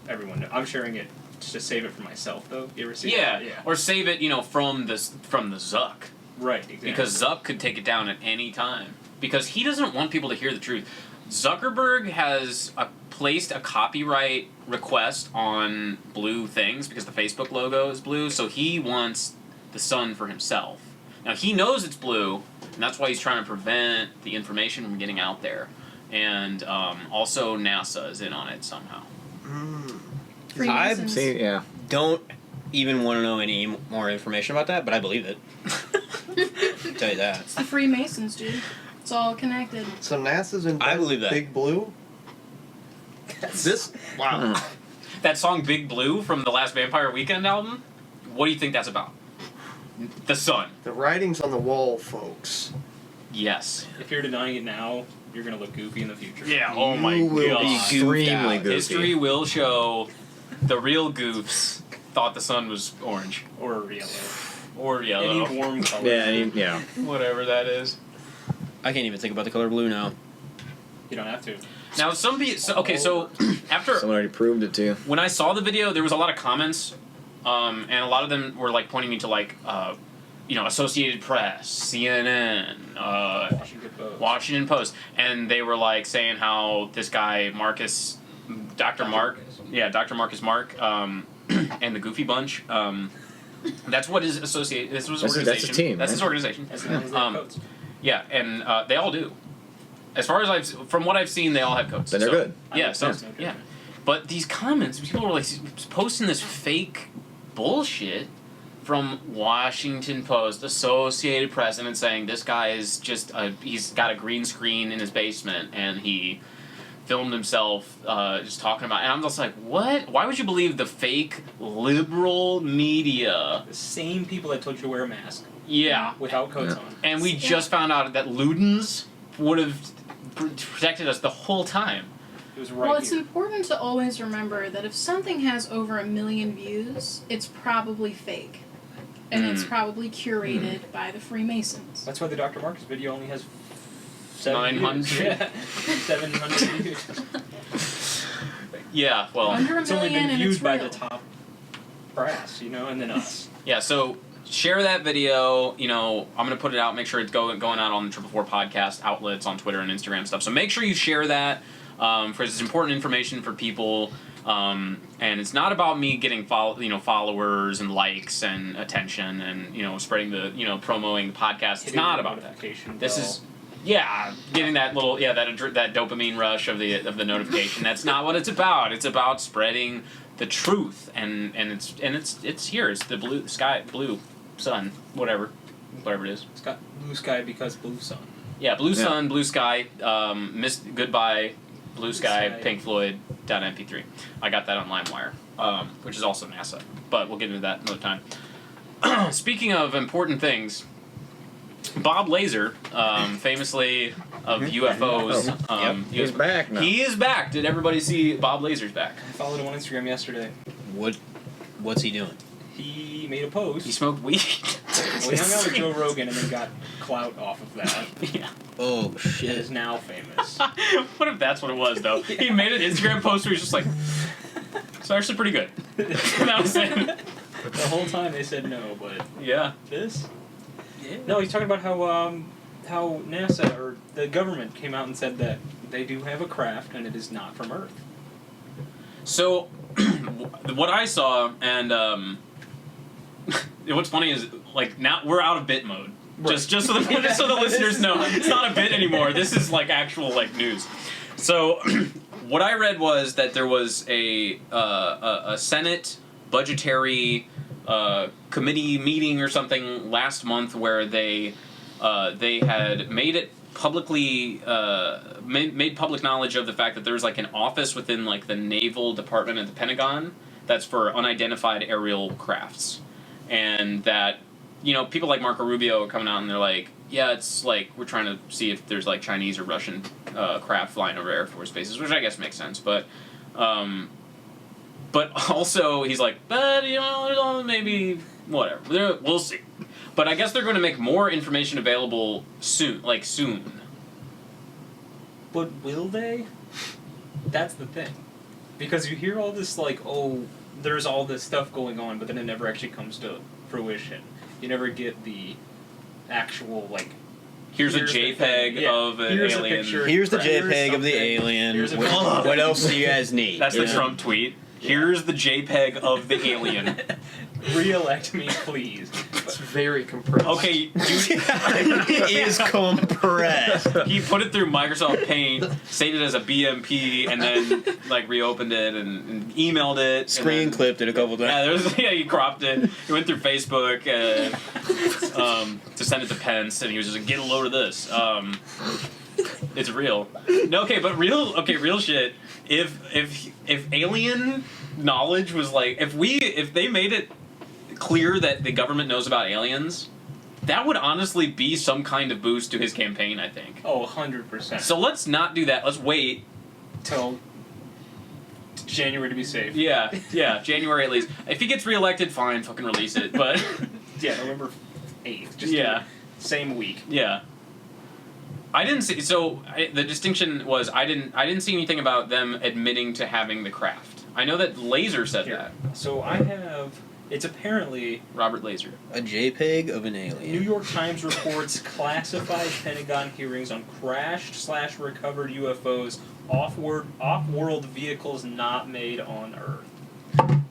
everyone knows. I'm sharing it just to save it for myself, though. You ever see Yeah. that? Yeah. Or save it, from the Zuck. Right. Exactly. Because Zuck could take it down at any time. Because he doesn't want people to hear the truth. Zuckerberg has placed a copyright request on blue things because the Facebook logo is blue, so he wants the sun for himself. Now, he knows it's blue, and that's why he's trying to prevent the information from getting out there. And also NASA is in on it somehow. Freemasons. See, yeah. Don't even want to know any more information about that, but I believe it. I'll tell you that. It's the Freemasons, dude. It's all connected. So NASA's in I believe that. Big Blue? This? Wow. That song Big Blue from the last Vampire Weekend album, what do you think that's about? The sun. The writing's on the wall, folks. Yes. if you're denying it now, you're gonna look goofy in the future. Yeah, oh my You will god. be Extremely goofy. History will show the real goofs thought the sun was orange. Or yellow. Or yellow. Any warm color. Yeah. Whatever that is. I can't even think about the color blue now. You don't have to. Now, some people. So after. Someone already proved it too. When I saw the video, there was a lot of comments, and a lot of them were like pointing me to like, Associated Press, CNN, Washington Post, and they were like saying how this guy Dr. Marcus Mark, and the Goofy Bunch. That's what is associated. This was organization. That's his team. That's his organization. Codes. Yeah, and they all do. As far as from what I've seen, they all have codes. Then they're good. Yeah, yeah. But these comments, people were like posting this fake bullshit from Washington Post, Associated Press, and saying this guy is just he's got a green screen in his basement and he filmed himself just talking about, and I'm just like, what? Why would you believe the fake liberal media? The same people that told you to wear a mask. Yeah. Without coats on. And we just found out that Ludens would have protected us the whole time. It was right Well, it's here. important to always remember that if something has over 1 million views, it's probably fake. And it's probably curated by the Freemasons. That's why the Dr. Marcus video only has 900. Yeah. 700 views. Yeah, well, Under a It's only million been and viewed it's by real. the top brass, and then us. yeah. So share that video. I'm gonna put it out. Make sure it's going out on the Triplefour podcast outlets on Twitter and Instagram stuff. So make sure you share that. For it's important information for people. And it's not about me getting followers and likes and attention and spreading the promoting the podcast. It's not about that. This is getting that little that dopamine rush of the notification. That's not what it's about. It's about spreading the truth and it's here. It's the blue sky, blue sun, whatever it is. It's got blue sky because blue sun. Yeah, blue sun, blue sky. Goodbye. Blue Sky, Pink Floyd, down MP3. I got that on LimeWire, which is also NASA, but we'll get into that another time. Speaking of important things, Bob Lazar, famously of UFOs, He's back now. He is back. Did everybody see Bob Lazar's back? I followed him on Instagram yesterday. What's he doing? He made a post. He smoked weed. Well, he hung out with Joe Rogan and then got clout off of that. Yeah. Oh He shit! is now famous. What if that's what it was, though? He made an Instagram post where he's just like, it's actually pretty good. That was it. The whole time they said no, but Yeah. this? Yeah. No, he's talking about how NASA or the government came out and said that they do have a craft and it is not from Earth. So, what I saw, and what's funny is, now we're out of bit mode. Right. Just so the listeners know, it's not a bit anymore. This is actual news. So, what I read was that there was a Senate budgetary committee meeting or something last month where they had made it publicly made public knowledge of the fact that there's an office within the Naval Department at the Pentagon that's for unidentified aerial crafts, and that people like Marco Rubio are coming out and they're like, yeah, it's we're trying to see if there's Chinese or Russian craft flying over Air Force bases, which I guess makes sense, but also he's like, but maybe whatever, we'll see. But I guess they're going to make more information available soon, soon. But will they? That's the thing. Because you hear all this there's all this stuff going on, but then it never actually comes to fruition. You never get the actual Here's a JPEG of an here's alien. A picture. Here's the Here's JPEG of the something. alien. Here's a What else do you guys need? That's the Trump tweet. Here's the JPEG of the alien. Re-elect me, please. It's very compressed. Okay, It is compressed. he put it through Microsoft Paint, saved it as a BMP, and then reopened it and emailed it. Screen and then, clipped it a couple times. he cropped it. He went through Facebook to send it to Pence, and he was just like, "Get a load of this." It's real. No, okay, but real shit. If alien knowledge was if they made it clear that the government knows about aliens, that would honestly be some kind of boost to his campaign, I think. Oh, 100%. So let's not do that. Let's wait till January to be safe. Yeah, January at least. If he gets reelected, fine, fucking release it. But yeah, November 8th. Just same week. Yeah. I didn't see. So the distinction was I didn't see anything about them admitting to having the craft. I know that Laser said that. So I have It's apparently Robert Laser. A JPEG of an alien. New York Times reports classified Pentagon hearings on crashed/recovered UFOs, off-world vehicles not made on Earth.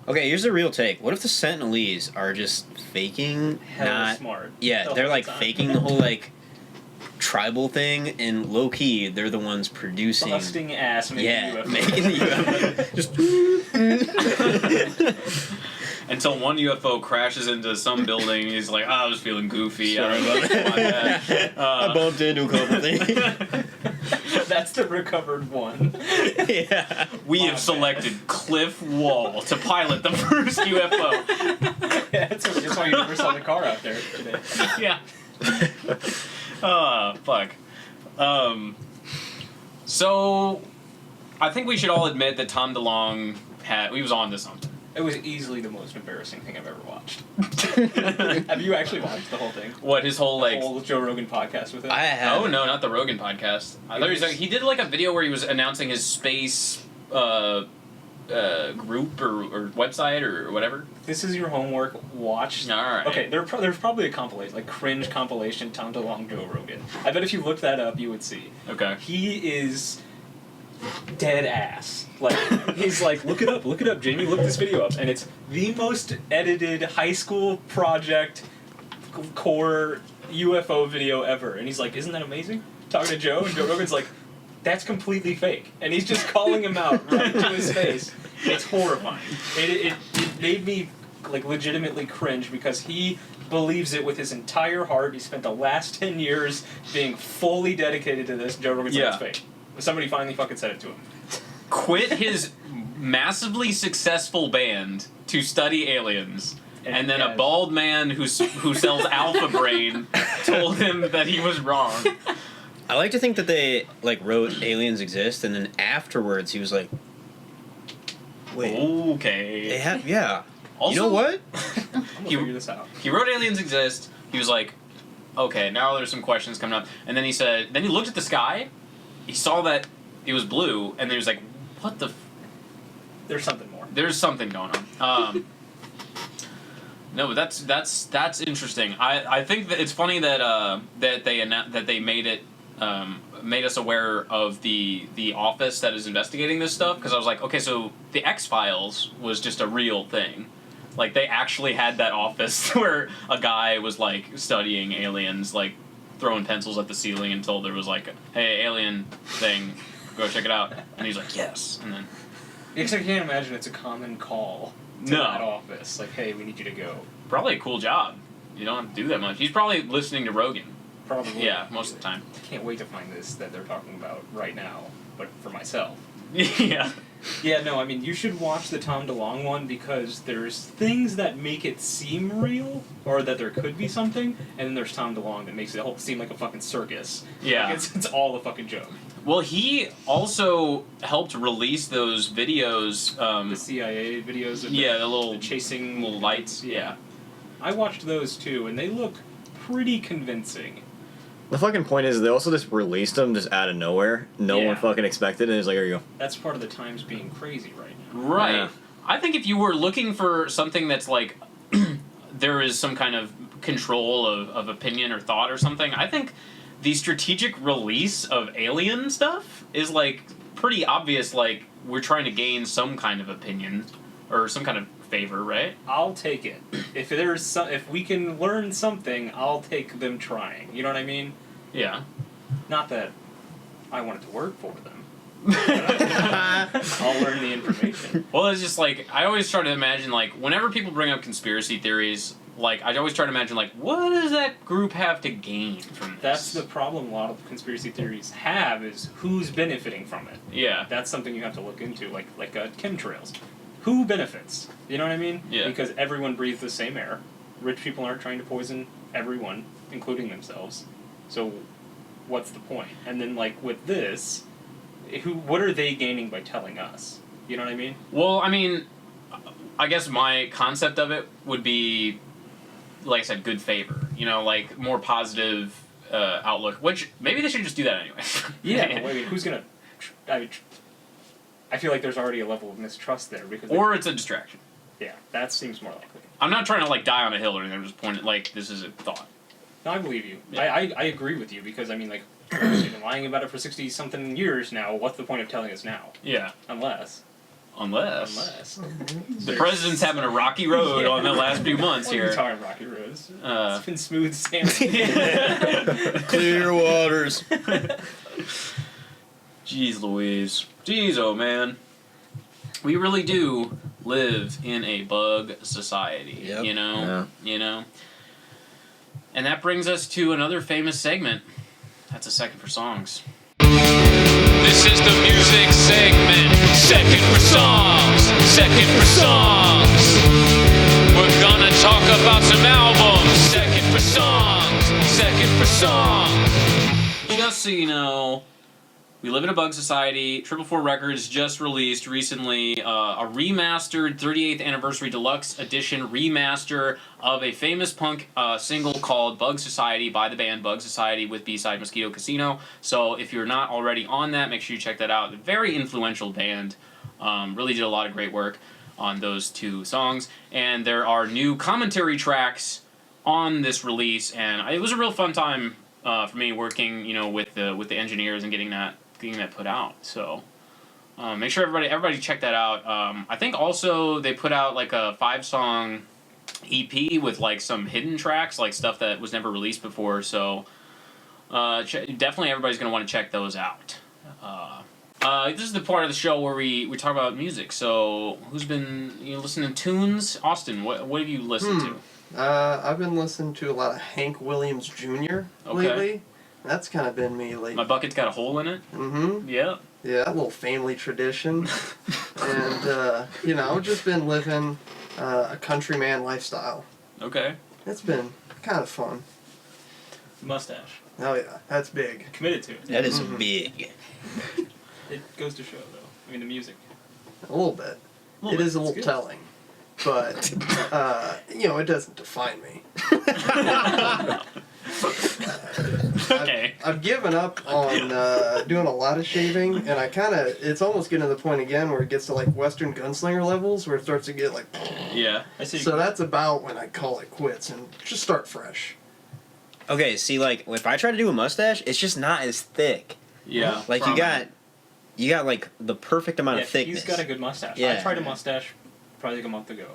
Okay, here's the real take. What if the Sentinelese are just faking? Hella smart. Yeah, The they're whole like time. faking the whole like tribal thing, and low key, they're the ones producing. Busting ass making UFOs. making the UFO. Just. Until one UFO crashes into some building, he's like, I was feeling goofy. Sorry I don't know. My bad. I bumped into a couple things. That's the recovered one. Yeah. We have selected Cliff Wall to pilot the first UFO. That's why you never saw the car out there today. Yeah. Fuck. So, I think we should all admit that Tom DeLonge he was on to something. It was easily the most embarrassing thing I've ever watched. Have you actually watched the whole thing? What, his whole, The whole Joe Rogan podcast with him? I have. Oh, no, not the Rogan podcast. I thought he did, like, a video where he was announcing his space, group or website or whatever. This is your homework. Watch. Alright. Okay, there's probably a compilation, like cringe compilation, Tom DeLonge, Joe Rogan. I bet if you looked that up, you would see. Okay. He is dead ass. Like, he's like, look it up, Jamie, look this video up. And it's the most edited high school project core UFO video ever. And he's like, isn't that amazing? Talking to Joe, and Joe Rogan's like, that's completely fake. And he's just calling him out right to his face. It's horrifying. It made me, like, legitimately cringe because he believes it with his entire heart. He spent the last 10 years being fully dedicated to this. Joe Rogan's like, it's fake. Somebody finally fucking said it to him. Quit his massively successful band to study aliens. And then a bald man who sells Alpha Brain told him that he was wrong. I like to think that they like wrote aliens exist, and then afterwards he was like, "Wait, okay, they have Also, you know what? I'm gonna figure this out." He wrote aliens exist. He was like, okay, now there's some questions coming up. And then he looked at the sky. He saw that it was blue, and then he was like, what the? There's something more. There's something going on. No, but that's interesting. I think that it's funny that they made it made us aware of the office that is investigating this stuff, because I was like, okay, so the X-Files was just a real thing. Like, they actually had that office where a guy was like studying aliens, like throwing pencils at the ceiling until there was like, hey, alien thing, go check it out. And he's like, yes. And then Because I can't imagine it's a common call to that office. Like, hey, we need you to go. Probably a cool job. You don't have to do that much. He's probably listening to Rogan. Probably. Yeah, most of the time. I can't wait to find this that they're talking about right now, but for myself. Yeah. Yeah, no, I mean, you should watch the Tom DeLonge one because there's things that make it seem real, or that there could be something, and then there's Tom DeLonge that makes it all seem like a fucking circus. Yeah. Like, it's all a fucking joke. Well, he also helped release those videos. The CIA videos of the little the chasing little lights. Yeah. I watched those too, and they look pretty convincing. The fucking point is they also just released them just out of nowhere. No one fucking expected it. And it's like, here you go. That's part of the times being crazy right now. Right. Yeah. I think if you were looking for something that's like there is some kind of control of opinion or thought or something, I think the strategic release of alien stuff is like pretty obvious. Like, we're trying to gain some kind of opinion or some kind of favor, right? I'll take it. If we can learn something, I'll take them trying. You know what I mean? Yeah. Not that I want it to work for them. I'll learn the information. Well, it's just like, I always try to imagine, like, whenever people bring up conspiracy theories, like, I always try to imagine, like, what does that group have to gain from this? That's the problem a lot of conspiracy theories have, is who's benefiting from it. Yeah. That's something you have to look into, like chemtrails. Who benefits? You know what I mean? Yeah. Because everyone breathes the same air. Rich people aren't trying to poison everyone, including themselves. So, what's the point? And then, like, with this, what are they gaining by telling us? You know what I mean? Well, I mean, I guess my concept of it would be, like I said, good favor. You know, like, more positive outlook, which maybe they should just do that anyway. Yeah, but I mean, who's gonna... I feel like there's already a level of mistrust there, because... Or it's a distraction. Yeah, that seems more likely. I'm not trying to like die on a hill or anything. I'm just pointing like this is a thought. No, I believe you. Yeah. I agree with you because I mean like you've been lying about it for 60-something years now. What's the point of telling us now? Yeah. Unless. The president's having a rocky road on the last few months What are here. you talking rocky roads? It's been smooth sailing. Clear waters. Jeez Louise. Jeez, oh man. We really do live in a bug society, Yep. you know? Yeah. You know? And that brings us to another famous segment. That's a second for songs. This is the music segment. Second for songs. Second for songs. We're gonna talk about some albums. Second for songs. Second for songs. Just so you know, we live in a bug society. Triplefour Records just released recently a remastered 38th Anniversary Deluxe Edition remaster of a famous punk single called Bug Society by the band Bug Society with B-side Mosquito Casino. So if you're not already on that, make sure you check that out. Very influential band. Really did a lot of great work on those two songs. And there are new commentary tracks on this release, and it was a real fun time for me working, you know, with the engineers and getting that put out. So make sure everybody check that out. I think also they put out like a 5-song EP with like some hidden tracks, like stuff that was never released before. So definitely everybody's gonna want to check those out. This is the part of the show where we talk about music. So who's been listening to tunes? Austin, what have you listened to? I've been listening to a lot of Hank Williams Jr. lately. That's kind of been me lately. My bucket's got a hole in it. Mm-hmm. Yeah. Yeah, a little family tradition. And, just been living a countryman lifestyle. Okay. It's been kind of fun. Mustache. Oh, yeah, that's big. Committed to it. That is big. It goes to show, though. I mean, the music. A little bit. It is a little telling. But, it doesn't define me. Okay. I've given up on doing a lot of shaving, and it's almost getting to the point again where it gets to like Western Gunslinger levels, where it starts to get like. Yeah. So that's about when I call it quits and just start fresh. Okay, see, like, if I try to do a mustache, it's just not as thick. Yeah. Like, you got like, the perfect amount of thickness. He's got a good mustache. Yeah. I tried a mustache probably like a month ago.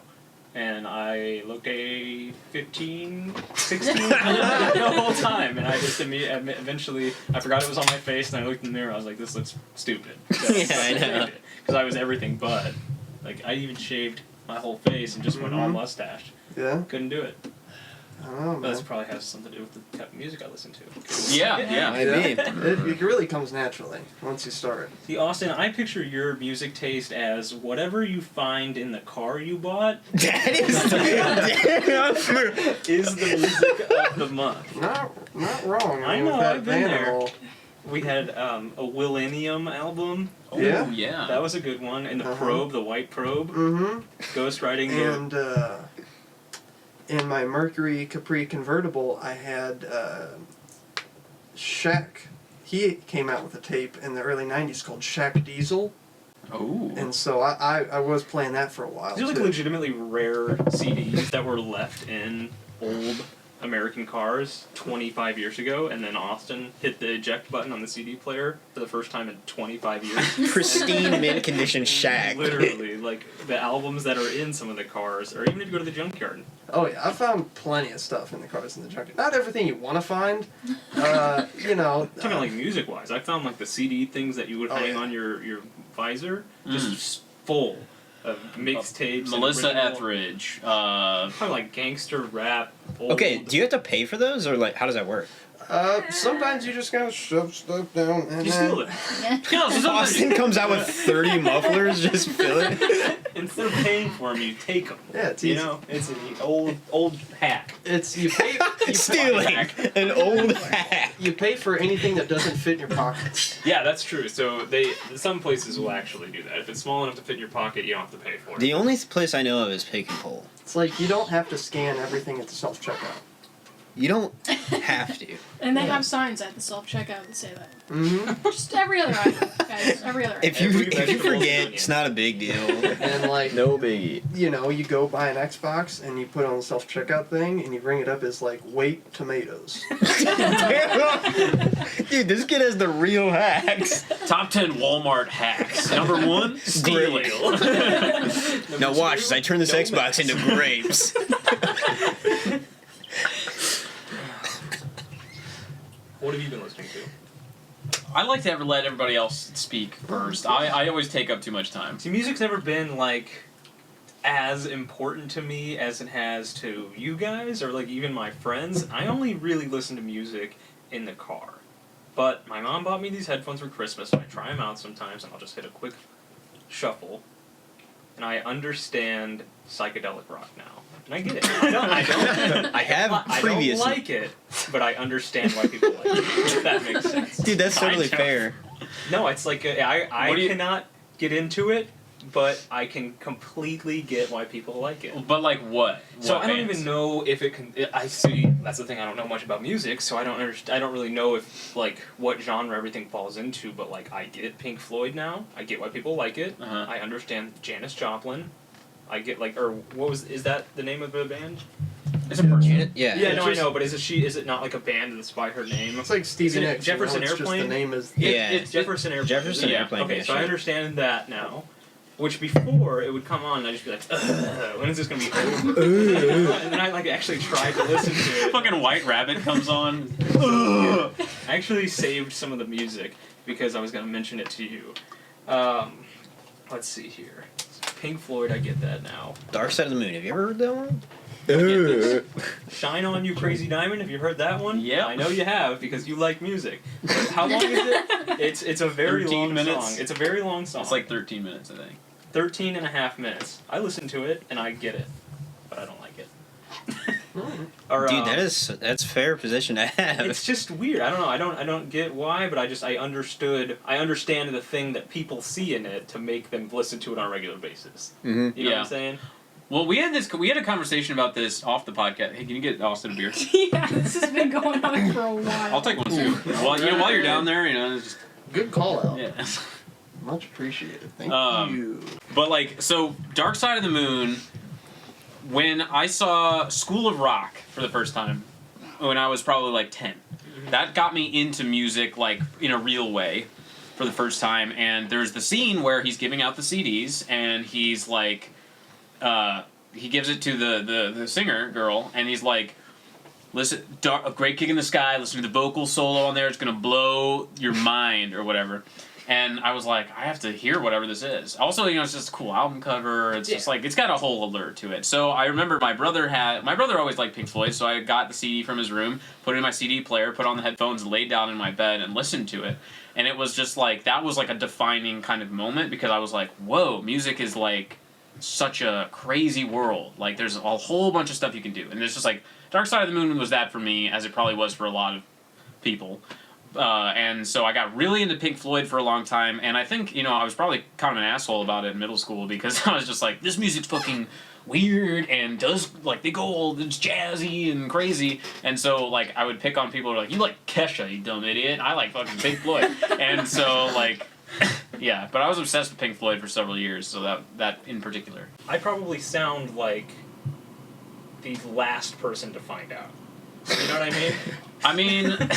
And I looked a 15, 16 the whole time. And I just eventually, I forgot it was on my face, and I looked in the mirror, I was like, this looks stupid. I know. Because I was everything but. Like, I even shaved my whole face and just went all mustache. Yeah? Couldn't do it. I don't know, man. But that probably has something to do with the type of music I listen to. Yeah. It really comes naturally once you start. See, Austin, I picture your music taste as whatever you find in the car you bought That is the music of the month. Not wrong. I know, with that I've been van there. and all. We had a Willennium album. Oh, Yeah? yeah. That was a good one. And the Uh-huh. Probe, the White Probe. Mm-hmm. Ghostwriting. And in my Mercury Capri convertible, I had Shaq. He came out with a tape in the early 90s called Shaq Diesel. Oh. And so I was playing that for a while. These are like too. legitimately rare CDs that were left in old American cars 25 years ago, and then Austin hit the eject button on the CD player for the first time in 25 years. pristine mint condition Shaq. Literally, like the albums that are in some of the cars, or even if you go to the junkyard. Oh yeah, I found plenty of stuff in the cars in the junkyard. Not everything you want to find, Talking like music-wise, I found like the CD things that you would hang yeah. on your visor, just full of mixtapes. Melissa and original- Etheridge. Probably like gangster rap. Old. Okay, do you have to pay for those, or like, how does that work? Sometimes you just gotta shove stuff down and You steal it. Austin comes out with 30 mufflers, just fill it. Instead of paying for them, you take them. Yeah, it's You easy. know, it's an old hack. It's you pay. Stealing an old hat. You pay for anything that doesn't fit in your pockets. Yeah, that's true. So some places will actually do that. If it's small enough to fit in your pocket, you don't have to pay for it. The only place I know of is Pick and Pull. It's like you don't have to scan everything at the self-checkout. You don't have to. And they have signs at the self-checkout that say that. Mm-hmm. Just every other item, guys. Every other item. If you vegetable forget, is it's not a big deal. And like, No biggie. you know, you go buy an Xbox and you put it on the self-checkout thing and you bring it up as like, wait, tomatoes. Dude, this kid has the real hacks. Top 10 Walmart hacks. Number 1, steal. Now watch as I turn this Xbox into grapes. What have you been listening to? I like to let everybody else speak first. I always take up too much time. See, music's never been like as important to me as it has to you guys or like even my friends. I only really listen to music in the car. But my mom bought me these headphones for Christmas, and I try them out sometimes, and I'll just hit a quick shuffle. And I understand psychedelic rock now. And I get it. I don't like it, but I understand why people like it. If that makes sense. Dude, that's totally fair. No, it's like I cannot get into it, but I can completely get why people like it. But like what? So What I don't bands? even know if it can. I see. That's the thing. I don't know much about music, so I don't really know if like what genre everything falls into. But like I get Pink Floyd now. I get why people like it. Uh-huh. I understand Janis Joplin. I get like, or is that the name of the band? It's a person. Yeah. Yeah, no, I know, but is it not like a band that's by her name? It's like Stevie Isn't it Nicks. Jefferson you know, it's Airplane? Just the name is. Yeah. It's Jefferson Airplane. Jefferson Airplane. Okay, so I Sure. understand that now. Which before it would come on and I'd just be like, ugh, when is this gonna be over? And then I like actually tried to listen to it. Fucking White Rabbit comes on. I actually saved some of the music because I was gonna mention it to you. Let's see here. Pink Floyd, I get that now. Dark Side of the Moon. Have you ever heard that one? Shine On You Crazy Diamond, have you heard that one? Yep. I know you have because you like music. How long is it? It's a very 13 long minutes. song. It's a very long song. It's like 13 minutes, I think. 13 and a half minutes. I listen to it and I get it, but I don't like it. Or, Dude, that's a fair position to have. it's just weird. I don't know. I don't get why, but I understand the thing that people see in it to make them listen to it on a regular basis. Mm-hmm. You know what Yeah. I'm saying? Well, we had a conversation about this off the podcast. Hey, can you get Austin a beer? Yeah, this has been going on for a while. I'll take one too. While you're down there, it's just Good call out. yeah. Much appreciated. Thank you. But like, so Dark Side of the Moon. When I saw School of Rock for the first time, when I was probably like 10, that got me into music like in a real way for the first time. And there's the scene where he's giving out the CDs and he's like, he gives it to the singer girl and he's like, listen, a great kick in the sky, listen to the vocal solo on there, it's gonna blow your mind or whatever. And I was like, I have to hear whatever this is. Also, it's just a cool album cover. It's just like, it's got a whole allure to it. So I remember my brother always liked Pink Floyd, so I got the CD from his room, put it in my CD player, put on the headphones, laid down in my bed, and listened to it. And it was just like, that was like a defining kind of moment because I was like, whoa, music is like such a crazy world. Like, there's a whole bunch of stuff you can do. And it's just like, Dark Side of the Moon was that for me, as it probably was for a lot of people. And so I got really into Pink Floyd for a long time, and I think, I was probably kind of an asshole about it in middle school because I was just like, this music's fucking weird and they go all, it's jazzy and crazy, and so, like, I would pick on people who are like, you like Kesha, you dumb idiot, I like fucking Pink Floyd, and so, like, yeah, but I was obsessed with Pink Floyd for several years, so that in particular. I probably sound like the last person to find out. You know what I mean? I mean...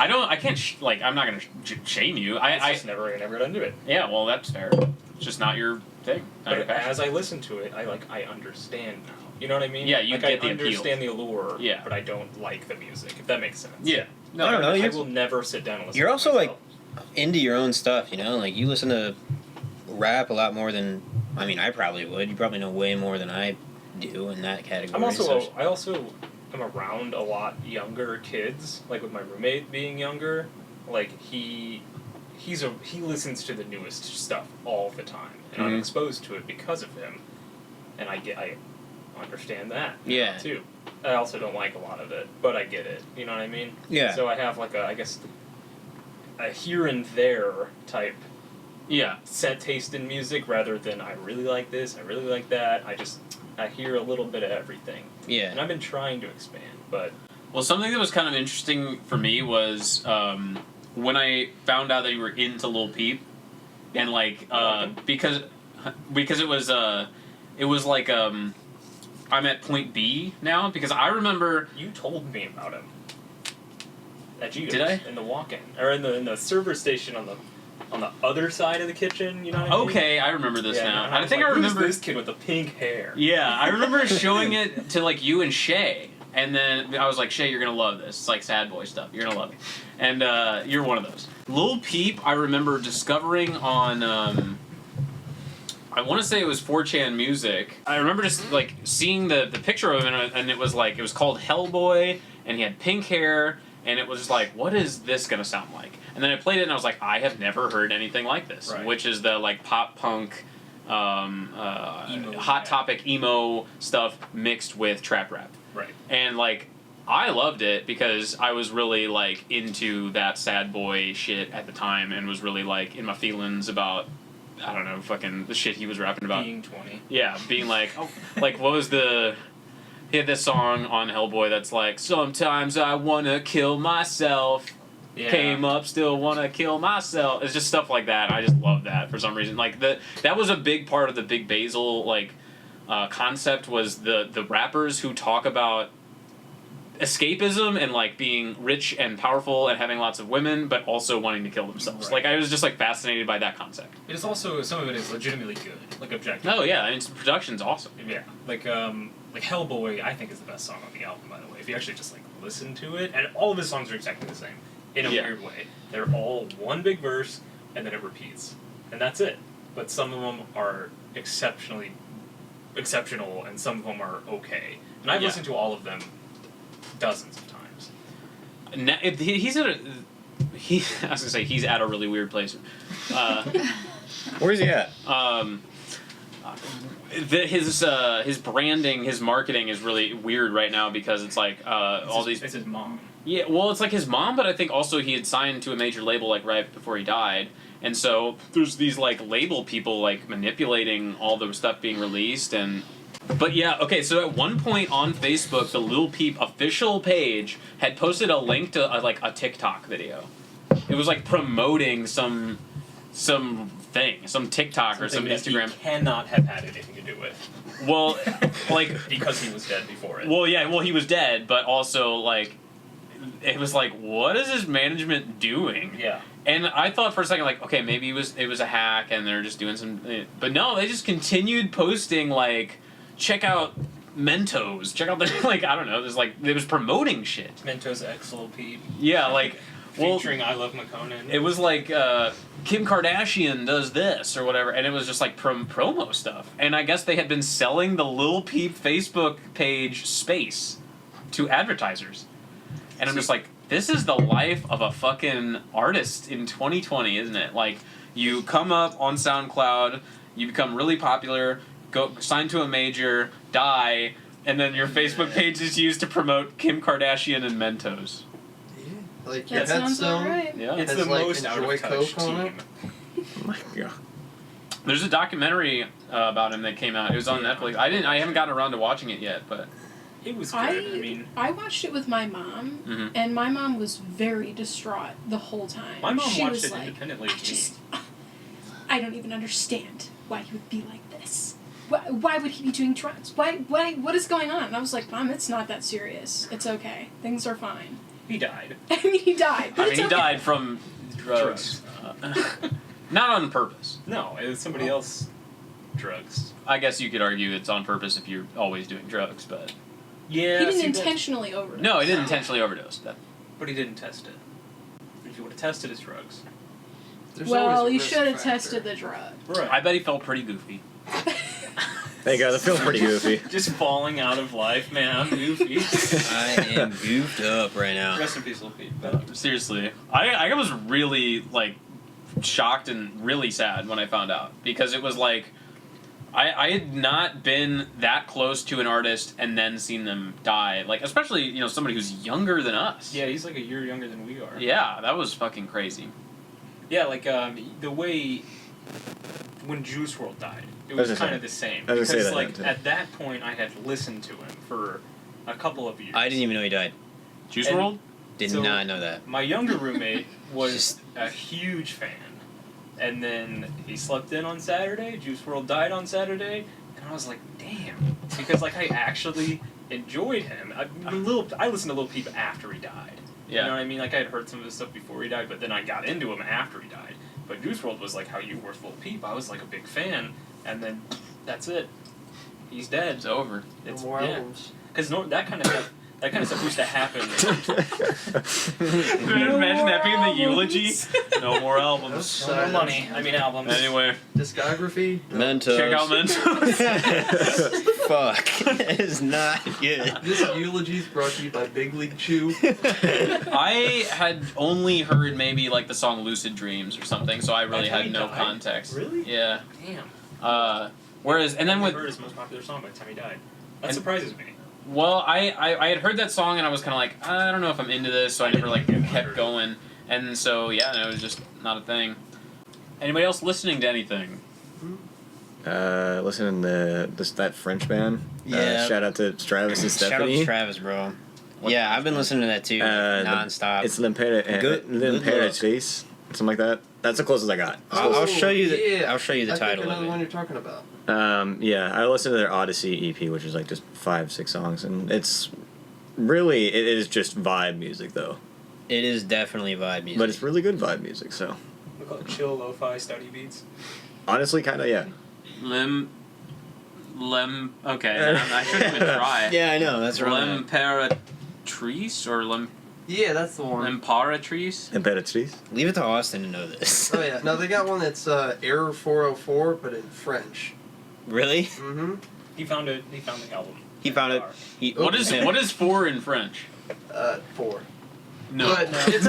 I can't, I'm not going to shame you. I just never got into it. Yeah, well, that's fair. It's just not your thing. But as I listen to it, I understand now. You know what I mean? Yeah, you like, get the I understand appeal. the allure, yeah. but I don't like the music, if that makes sense. Yeah. No, I don't know. I will never sit down and listen You're to also, myself. into your own stuff, Like, you listen to rap a lot more than, I probably would. You probably know way more than I do in that category. I also am around a lot younger kids, like with my roommate being younger, like he listens to the newest stuff all the time, and I'm exposed to it because of him, and I understand that too. I also don't like a lot of it, but I get it. You know what I mean? Yeah. So I have like a here and there type set taste in music rather than I really like this, I really like that. I hear a little bit of everything. Yeah. And I've been trying to expand, but Well, something that was kind of interesting for me was when I found out that you were into Lil Peep, and like because it was like I'm at point B now because I remember You told me about him. At Gito's, Did I? In the walk-in, or in the server station on the other side of the kitchen. You know what I mean? okay, I remember this now. and I was think like, I remember Who's this kid with the pink hair. Yeah, I remember showing it to like you and Shay, and then I was like, Shay, you're gonna love this. It's like sad boy stuff. You're gonna love it, and you're one of those. Lil Peep, I remember discovering on. I want to say it was 4chan Music. I remember just like seeing the picture of him, and it was called Hellboy, and he had pink hair, and it was just like, what is this gonna sound like? And then I played it, and I was like, I have never heard anything like this, Right. which is the like pop punk, hot topic emo stuff mixed with trap rap. Right. And like, I loved it because I was really like into that sad boy shit at the time, and was really like in my feelings about. I don't know, fucking the shit he was rapping about. Being 20. Yeah, being like, like what was the? He had this song on Hellboy that's like, sometimes I wanna kill myself. Yeah. Came up, still wanna kill myself. It's just stuff like that. I just love that for some reason. Like that was a big part of the Big Basil like concept was the rappers who talk about escapism and like being rich and powerful and having lots of women, but also wanting to kill themselves. Right. Like I was just like fascinated by that concept. It is also, some of it is legitimately good, like objective. Oh yeah, I mean, production's awesome. Yeah, like Hellboy, I think is the best song on the album. By the way, if you actually just like listen to it, and all of his songs are exactly the same in a weird way. They're all one big verse, and then it repeats, and that's it. But some of them are exceptional, and some of them are okay. And I've listened to all of them dozens of times. He's at a. I was gonna say he's at a really weird place. Where's he at? His branding, his marketing is really weird right now because it's like It's his mom. Yeah, well, it's like his mom, but I think also he had signed to a major label like right before he died, and so there's these like label people like manipulating all the stuff being released and. But yeah, okay, so at one point on Facebook, the Lil Peep official page had posted a link to a TikTok video. It was like promoting some thing, some TikTok or some Something that Instagram. he cannot have had anything to do with. Well, like because he was dead before it. well, yeah, well he was dead, but also like it was like, what is this management doing? Yeah. And I thought for a second, like, okay, maybe it was a hack and they're just doing some, but no, they just continued posting like. Check out Mentos. Check out the like I don't know. There's like it was promoting shit. Mentos X Lil Peep. Yeah, like featuring I Love McConan. It was like Kim Kardashian does this or whatever, and it was just like promo stuff. And I guess they had been selling the Lil Peep Facebook page space to advertisers. And I'm just like, this is the life of a fucking artist in 2020, isn't it? Like you come up on SoundCloud, you become really popular. Go sign to a major, die, and then your Facebook page is used to promote Kim Kardashian and Mentos. Yeah. Like your That sounds headstone alright. Yeah, It's has, the like, most out Enjoy of touch Coke on it. team. Oh my god. there's a documentary about him that came out. It was on Netflix. I haven't gotten around to watching it yet, but It was good. I mean, I watched it with my mom, Mhm. and my mom was very distraught the whole time. my mom she watched was it like, independently of me. I don't even understand why he would be like this. Why would he be doing drugs? What is going on? And I was like, Mom, it's not that serious. It's okay. Things are fine. He died. I mean, he died. But I mean it's he okay. died from drugs. Not on purpose. No, it was somebody else. Drugs. I guess you could argue it's on purpose if you're always doing drugs, but Yeah. He didn't see, intentionally overdose. no, he didn't intentionally overdose. but he didn't test it. If he would have tested his drugs. There's Well, always a he risk should have factor. tested the drug. Right. I bet he felt pretty goofy. Hey guys, I feel pretty goofy. Just falling out of life, man. I'm goofy. I am goofed up right now. Rest in peace, Lil Peep. Seriously, I was really like shocked and really sad when I found out because it was like I had not been that close to an artist and then seen them die, like especially somebody who's younger than us. Yeah, he's like a year younger than we are. Yeah, that was fucking crazy. Yeah, like the way when Juice WRLD died, it I was was gonna kind say- of the same. I was gonna Because say that like too. at that point, I had listened to him for a couple of years. I didn't even know he died. Juice And- WRLD? Did So- not know that. My younger roommate was a huge fan. And then he slept in on Saturday, Juice WRLD died on Saturday, and I was like, damn. Because, like, I actually enjoyed him. I listened to Lil Peep after he died. Yeah. You know what I mean? Like, I had heard some of his stuff before he died, but then I got into him after he died. But Juice WRLD was like how you were with Lil Peep. I was, like, a big fan, and then that's it. He's dead. It's over. No It's, more yeah. albums. Because that kind of stuff used to happen. Imagine that being the eulogy. No more albums. No more money. I mean albums. Anyway, Discography. Mentos. check out Mentos. Fuck. It's not good. This eulogy is brought to you by Big League Chew. I had only heard maybe like the song "Lucid Dreams" or something, so I really That's how had he no died? context. Really? Yeah. Damn. Whereas, and then I with heard his most popular song by the time he died. That And- surprises me. well, I had heard that song and I was kind of like, I don't know if I'm into this, so I never like kept going, and so yeah, no, it was just not a thing. Anybody else listening to anything? Listening to that French band. Yeah. Shout out to Travis and Shout out Stephanie. to Travis, bro. Yeah, I've been listening to that too, nonstop. It's Good L'Imperatrice, something like that. That's the closest I got. I'll show you the. yeah. I'll show you the I title think I know of the one it. you're talking about. Yeah, I listened to their Odyssey EP, which is like just 5-6 songs, and it is just vibe music though. It is definitely vibe music. But it's really good vibe music. So We call it chill lo-fi study beats. honestly, kind of yeah. Okay, I shouldn't even try. Yeah, I know. That's right. L'Imperatrice or Yeah, that's the one. L'Imperatrice? Imperatrice. Leave it to Austin to know this. Oh yeah. No, they got one that's Error 404, but in French. Really? Mm-hmm. He found the album. He found it. What is 4 in French? 4. No. But it's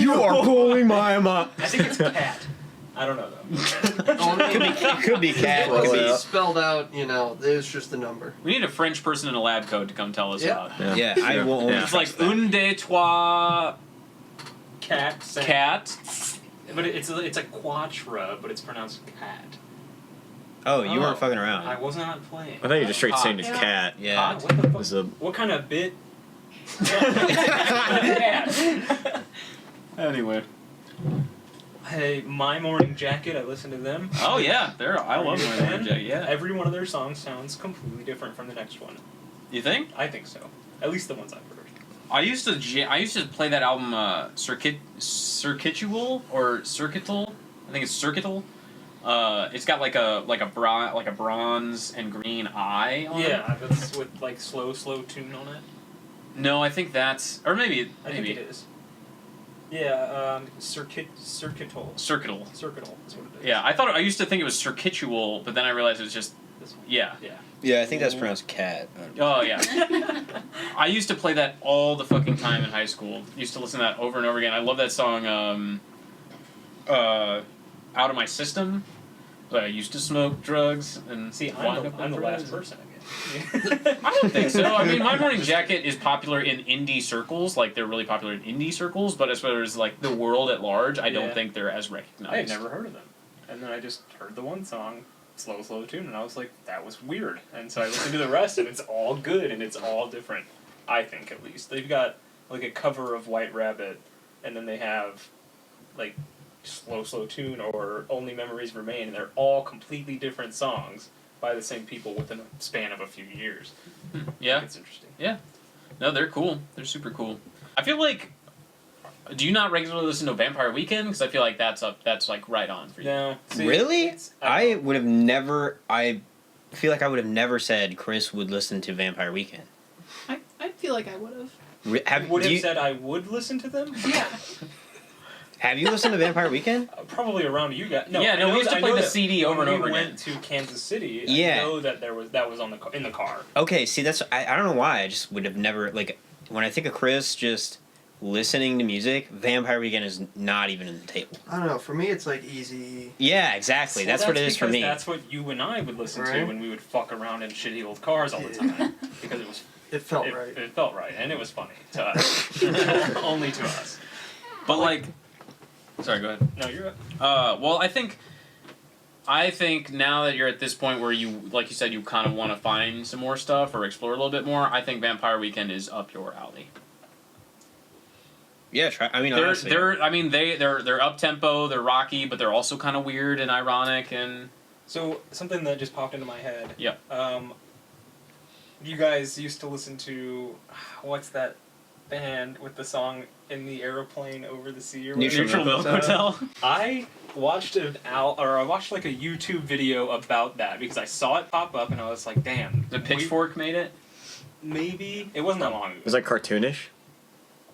You are blowing my mind. I think it's cat. I don't know though. Could be cat. It Could be. was spelled out, you know, it was just a number. We need a French person in a lab coat to come tell us Yeah. about. Yeah, I will only. Yeah. It's like un, deux, trois, Cat. cat. But it's a quatra, but it's pronounced cat. Oh, you Oh. weren't fucking around. I was not playing. I thought you just straight saying just Yeah. cat. Yeah. What the fuck? It's a What kind of bit? Cat. Anyway. Hey, My Morning Jacket, I listened to them. Oh yeah, I Are love you a my fan? Morning Jacket. Yeah. Every one of their songs sounds completely different from the next one. You think? I think so. At least the ones I've heard. I used to play that album Circuitual or Circuital. I think it's Circuital. It's got like a bronze and green eye on it. Yeah, that's with like slow tune on it. No, I think that's I think it is. Yeah, circuital. Circuital. Circuital is what it is. Yeah, I used to think it was Circuitual, but then I realized it was just This one. yeah. Yeah. Yeah, I think that's pronounced cat. Oh yeah. I used to play that all the fucking time in high school. Used to listen to that over and over again. I love that song Out of My System. But I used to smoke drugs and See, wind I'm up the on last drugs. person again. I don't think so. I mean, My Morning Jacket is popular in indie circles. Like, they're really popular in indie circles. But as far as, like, the world at large, I don't Yeah. think they're as recognized. I had never heard of them. And then I just heard the one song, slow tune, and I was like, that was weird. And so I listened to the rest, and it's all good, and it's all different. I think, at least. They've got, like, a cover of White Rabbit, and then they have, like, slow tune or Only Memories Remain, and they're all completely different songs by the same people within a span of a few years. Yeah. It's interesting. No, they're cool. They're super cool. I feel like... Do you not regularly listen to Vampire Weekend? Because I feel like that's like right on for you. No. See, Really? it's- I would have never. I feel like I would have never said Chris would listen to Vampire Weekend. I feel like I would have. would do have you, said I would listen to them? Yeah. have you listened to Vampire Weekend? Probably around you guys. No, Yeah, no, I know we used to I play know the that CD over and when over we again. went to Kansas City. Yeah. I know that that was on in the car. Okay, see, that's I don't know why. I just would have never like when I think of Chris just listening to music. Vampire Weekend is not even in the table. I don't know. For me, it's like easy. Yeah, exactly. Well, that's what it is for because me. That's what you and I would listen to Right. when we would fuck around in shitty old cars all the time because it was It felt right. It felt right, and it was funny to us. Only to us. But like... Sorry, go ahead. No, you're. Well, I think I think now that you're at this point where you, like you said, you kind of want to find some more stuff or explore a little bit more, I think Vampire Weekend is up your alley. Yeah, I mean, honestly. They're up tempo, they're rocky, but they're also kind of weird and ironic and. So something that just popped into my head. Yep. You guys used to listen to what's that band with the song "In the Aeroplane Over the Sea" or whatever? Neutral Milk Hotel. I watched I watched like a YouTube video about that because I saw it pop up and I was like, damn. The Pitchfork made it. Maybe it wasn't that long ago. It was like cartoonish.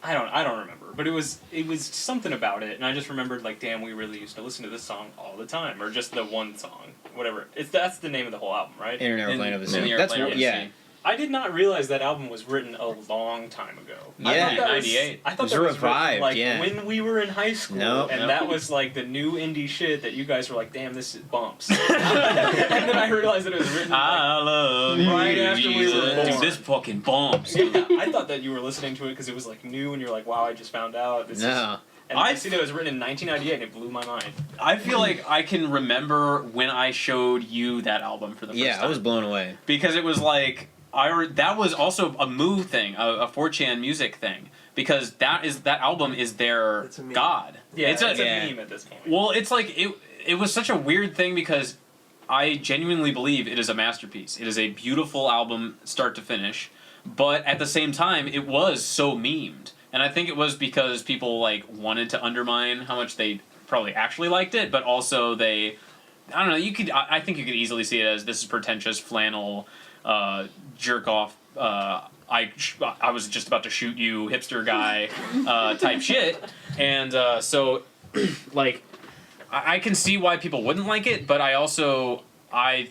I don't remember, but it was something about it, and I just remembered like, damn, we really used to listen to this song all the time, or just the one song, whatever. That's the name of the whole album, right? In an Airplane Over the Sea. That's yeah. I did not realize that album was written a long time ago. Yeah, 98. I thought was that was revived, written, like yeah. when we were in high school, and that was like the new indie shit that you guys were like, damn, this bumps. And then I realized that it was written I love you, right after we were born. Dude, this fucking bumps. Yeah, I thought that you were listening to it because it was like new, and you're like, wow, I just found out. This is... And I see that it was written in 1998, and it blew my mind. I feel like I can remember when I showed you that album for the first time. Yeah, I was blown away. Because it was like, that was also a Moo thing, a 4chan music thing. Because that album is their god. Yeah, it's a meme at this point. Well, it's like, it was such a weird thing because I genuinely believe it is a masterpiece. It is a beautiful album, start to finish. But at the same time, it was so memed. And I think it was because people like wanted to undermine how much they probably actually liked it, but also I don't know, I think you could easily see it as this is pretentious flannel jerk off I was just about to shoot you hipster guy type shit. And so like I can see why people wouldn't like it, but I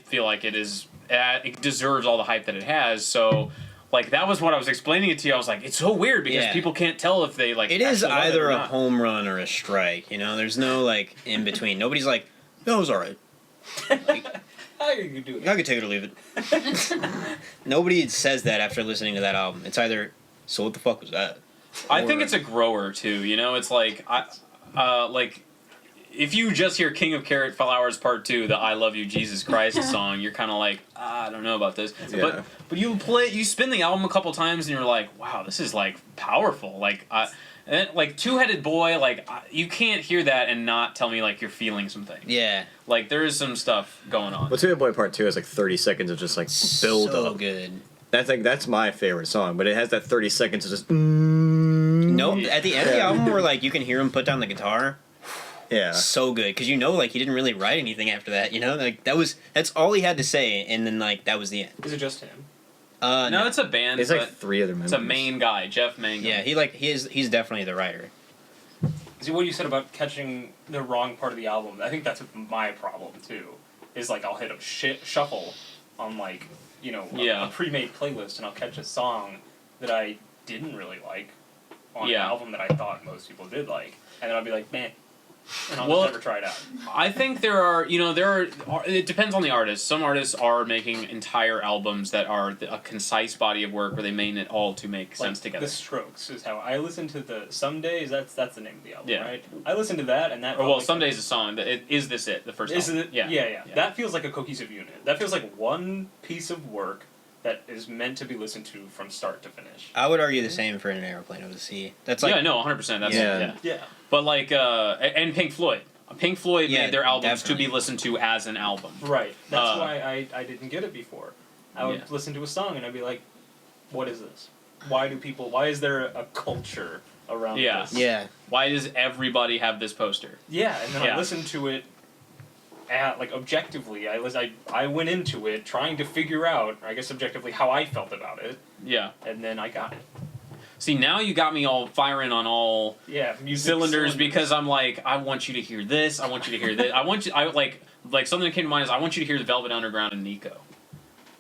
feel like it deserves all the hype that it has. So like, that was what I was explaining it to you. I was like, it's so weird because people can't tell if they, like, it is either a not. home run or a strike, you know? There's no, like, in between. Nobody's like, that was alright. Like, I could do it. I could take it or leave it. Nobody says that after listening to that album. It's either, so what the fuck was that? I think it's a grower, too, you know? It's like, if you just hear King of Carrot Flowers Part 2, the I Love You Jesus Christ song, you're kind of like, I don't know about this. Yeah. But you spin the album a couple times and you're like, wow, this is like powerful. Like Two-Headed Boy, like you can't hear that and not tell me like you're feeling something. Yeah. Like there is some stuff going on. Well, Two-Headed Boy Part 2 has like 30 seconds of just like build so up. Good. That's my favorite song, but it has that 30 seconds of just. No, at the end of the album where like you can hear him put down the guitar. Yeah. So good, because you know, like, he didn't really write anything after that, you know? Like, that's all he had to say, and then, like, that was the end. Is it just him? No, it's a band. There's like 3 other members. It's a main guy, Jeff Mangum. Yeah, he's definitely the writer. See, what you said about catching the wrong part of the album, I think that's my problem, too. Is, like, I'll hit a shuffle on, like, you know, a pre-made playlist, and I'll catch a song that I didn't really like on an album that I thought most people did like, and then I'll be like, man. And I'll just never try it out. I think it depends on the artist. Some artists are making entire albums that are a concise body of work where they mean it all to make sense together. The Strokes is how I listen to the Some Days, that's the name of the album, right? I listen to that and that... Some Days is a song. Is This It? The first album. Yeah. That feels like a cohesive unit. That feels like one piece of work that is meant to be listened to from start to finish. I would argue the same for An Airplane Over the Sea. That's like... Yeah, no, 100%. That's, yeah. But like, and Pink Floyd. Pink Floyd made their albums definitely. to be listened to as an album. Right. That's why I didn't get it before. I would listen to a song and I'd be like, what is this? Why is there a culture around this? Yeah. Why does everybody have this poster? Yeah, and then I listened to it objectively. I went into it trying to figure out, I guess objectively, how I felt about it. Yeah. And then I got it. See, now you got me all firing on all cylinders because I'm like, I want you to hear this. I want you to hear this. Like something that came to mind is I want you to hear the Velvet Underground and Nico.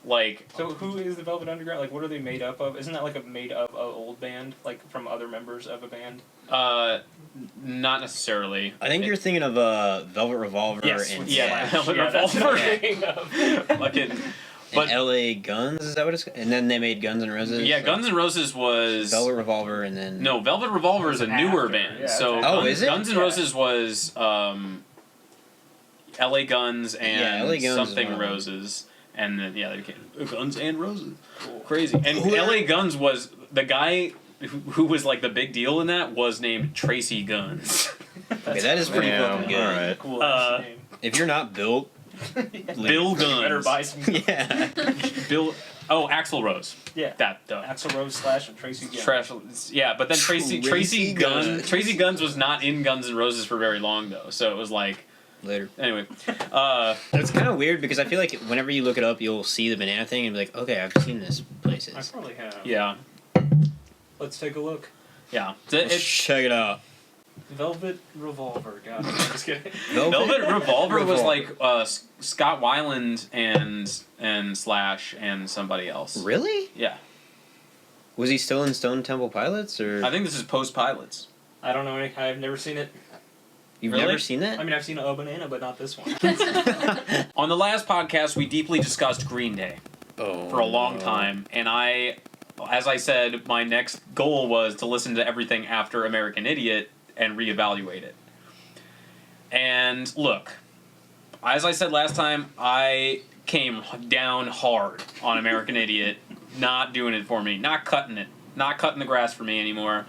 Like. So who is the Velvet Underground? Like, what are they made up of? Isn't that like made up of an old band, like from other members of a band? Not necessarily. I think you're thinking of Velvet Revolver and Velvet Revolver. Fucking. But L.A. Guns, is that what it's? And then they made Guns N' Roses. Yeah, Guns N' Roses was Velvet Revolver, and then no, Velvet Revolver is a newer band. Yeah, so is it? Guns N' Roses was L.A. Guns and Yeah, LA Guns is Something one of them. Roses, and then they became Guns and Roses. Crazy. And L.A. Guns was the guy who was like the big deal in that was named Tracy Guns. Okay, that is pretty fucking good. Alright. Cool name. If you're not built, Bill Guns. Better buy some. yeah. Bill. Oh, Axl Rose. Yeah. That Axl Rose / and Tracy Guns. Trash. Yeah, but then Tracy Tracy Guns. Guns. Tracy Guns was not in Guns N' Roses for very long though, so it was like Later. anyway. It's kind of weird because I feel like whenever you look it up, you'll see the banana thing and be like, okay, I've seen this I places. probably have. Yeah, Let's take a look. yeah. Let's check it out. Velvet Revolver. God, I'm just kidding. Velvet Revolver was like Scott Weiland and Slash and somebody else. Really? Yeah, Was he still in Stone Temple Pilots, or I think this is post Pilots. I don't know. I've never seen it. you've Really? never seen that? I mean, I've seen a banana, but not this one. On the last podcast, we deeply discussed Green Day Oh, for a long no. time, and as I said, my next goal was to listen to everything after American Idiot and reevaluate it. And look, as I said last time, I came down hard on American Idiot, not doing it for me, not cutting the grass for me anymore.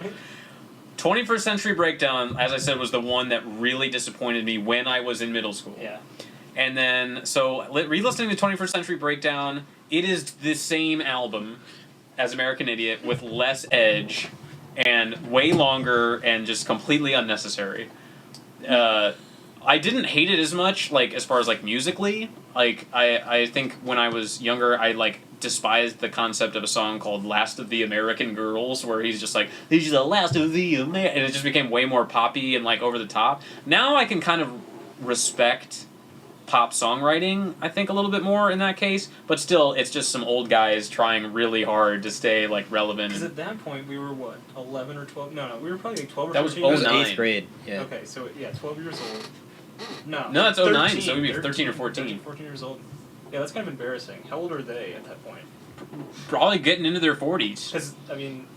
21st Century Breakdown, as I said, was the one that really disappointed me when I was in middle school. Yeah. And then, so re-listening to 21st Century Breakdown, it is the same album as American Idiot with less edge and way longer and just completely unnecessary. I didn't hate it as much, like, as far as, like, musically. Like, I think when I was younger, I, like, despised the concept of a song called Last of the American Girls, where he's just like, these are the last of the American... And it just became way more poppy and, like, over the top. Now I can kind of respect pop songwriting, I think, a little bit more in that case, but still, it's just some old guys trying really hard to stay, like, relevant. Because at that point, we were, what, 11 or 12? No, we were probably like 12 or That was 13. It was 09. 8th grade. Yeah. Okay, so, yeah, 12 years old. No, No, that's 09, so we'd be 13 or 14. 13, 14 years old. Yeah, that's kind of embarrassing. How old are they at that point? Probably getting into their 40s. Because, I mean,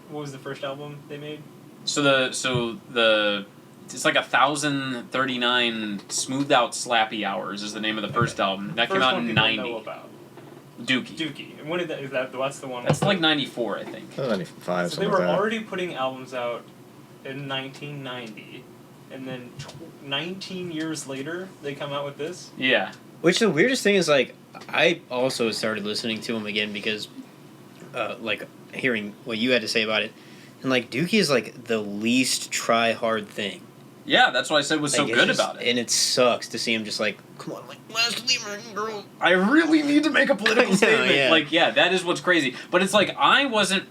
what was the first album they made? So the it's like 1,039 smoothed out slappy hours is the name of the first album. That First came out one in people know 90. about. Dookie. Dookie. And when did that, is that, what's the one? That's like 94, I think. 95, So they something were like that. already putting albums out in 1990, and then 19 years later, they come out with this? Yeah. Which the weirdest thing is, like, I also started listening to him again because, like, hearing what you had to say about it, and, like, Dookie is, like, the least try-hard thing. Yeah, that's what I said was so Like, it's good just- about it. And it sucks to see him just, like, come on, like, last of the American Girl. I really need to make a I political know, statement. yeah. Like, yeah, that is what's crazy. But it's like, I wasn't...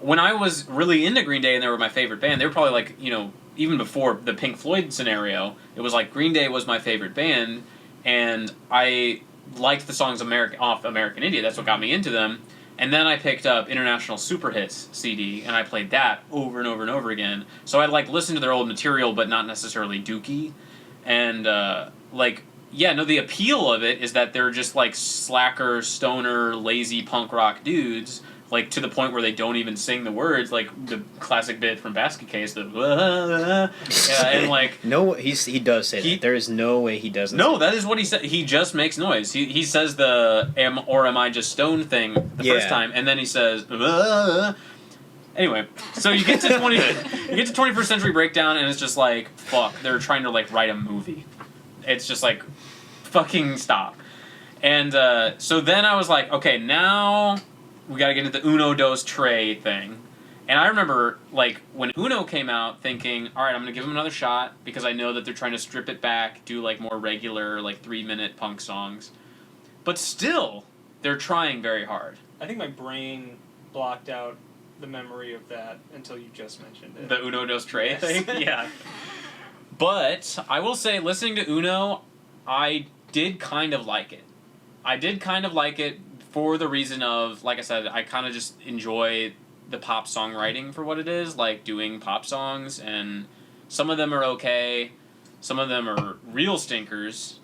When I was really into Green Day and they were my favorite band, they were probably like, you know, even before the Pink Floyd scenario, it was like Green Day was my favorite band, and I liked the songs off American Idiot. That's what got me into them. And then I picked up International Super Hits CD, and I played that over and over and over again. So I, like, listened to their old material, but not necessarily Dookie. And, like, yeah, no, the appeal of it is that they're just, like, slacker, stoner, lazy punk rock dudes, like, to the point where they don't even sing the words, like the classic bit from Basket Case, the yeah, and, like... No, he does say that. There is no way he doesn't No, say that is what he said. He just makes noise. He says the am I just stoned thing the first time, and then he says anyway. So you get to 21st Century Breakdown, and it's just like, fuck, they're trying to, like, write a movie. It's just like, fucking stop. And so then I was like, okay, now we gotta get into the Uno Dos Tre thing. And I remember, like, when Uno came out, thinking, alright, I'm gonna give them another shot, because I know that they're trying to strip it back, do, like, more regular, like, 3-minute punk songs. But still, they're trying very hard. I think my brain blocked out the memory of that until you just mentioned it. The Uno Dos Tre Yes. thing? Yeah. But, I will say, listening to Uno, I did kind of like it. I did kind of like it for the reason of, like I said, I kind of just enjoy the pop songwriting for what it is, like doing pop songs, and some of them are okay, some of them are real stinkers,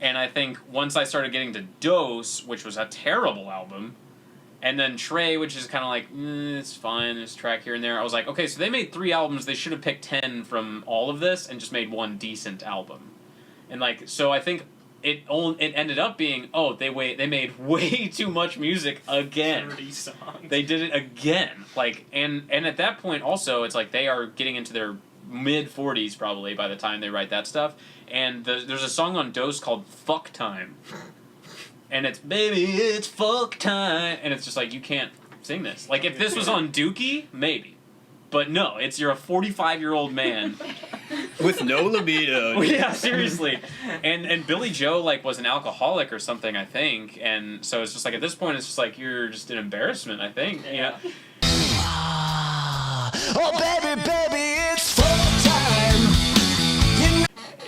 and I think once I started getting to Dose, which was a terrible album, and then Trey, which is kind of like, it's fine, there's a track here and there, I was like, okay, so they made 3 albums, they should have picked 10 from all of this, and just made one decent album. And like, so I think it ended up being, they made way too much music again. 30 songs. They did it again. Like, and at that point also, it's like they are getting into their mid-40s probably by the time they write that stuff. And there's a song on Dose called Fuck Time. And it's, baby, it's fuck time. And it's just like, you can't sing this. Like, if this was on Dookie, maybe. But no, you're a 45-year-old man. With no libido. Yeah, seriously. And Billy Joe, like, was an alcoholic or something, I think. And so it's just like, at this point, it's just like, you're just an embarrassment, I think. Yeah. Oh, baby, it's full time.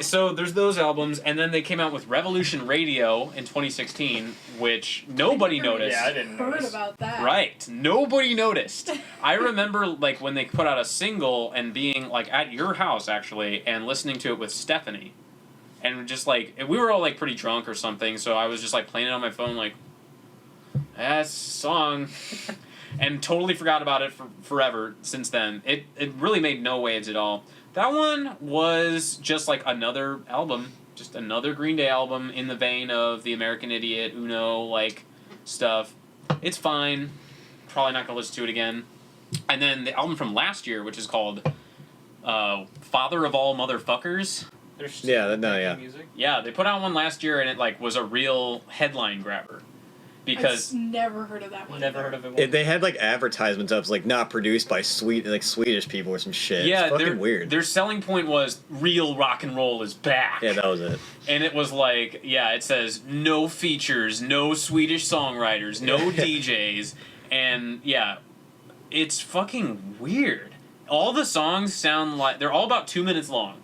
So there's those albums, and then they came out with Revolution Radio in 2016, which nobody noticed. Yeah, I didn't Heard notice. about that. Right. Nobody noticed. I remember, like, when they put out a single and being, like, at your house, actually, and listening to it with Stephanie. And just, like, we were all, like, pretty drunk or something, so I was just, like, playing it on my phone, like, that's a song. And totally forgot about it for forever since then. It really made no waves at all. That one was just, like, another album. Just another Green Day album in the vein of the American Idiot, Uno, like, stuff. It's fine. Probably not gonna listen to it again. And then the album from last year, which is called Father of All Motherfuckers. There's still Yeah, music. Yeah, they put out one last year, and it, like, was a real headline grabber. Because I've never heard of that one. Never heard of it. They had like advertisements up, like not produced by Swedish people or some shit. yeah, it's fucking weird. Their selling point was real rock and roll is back. Yeah, that was it. And it was like, yeah, it says no features, no Swedish songwriters, no DJs, and yeah, it's fucking weird. All the songs sound like they're all about 2 minutes long.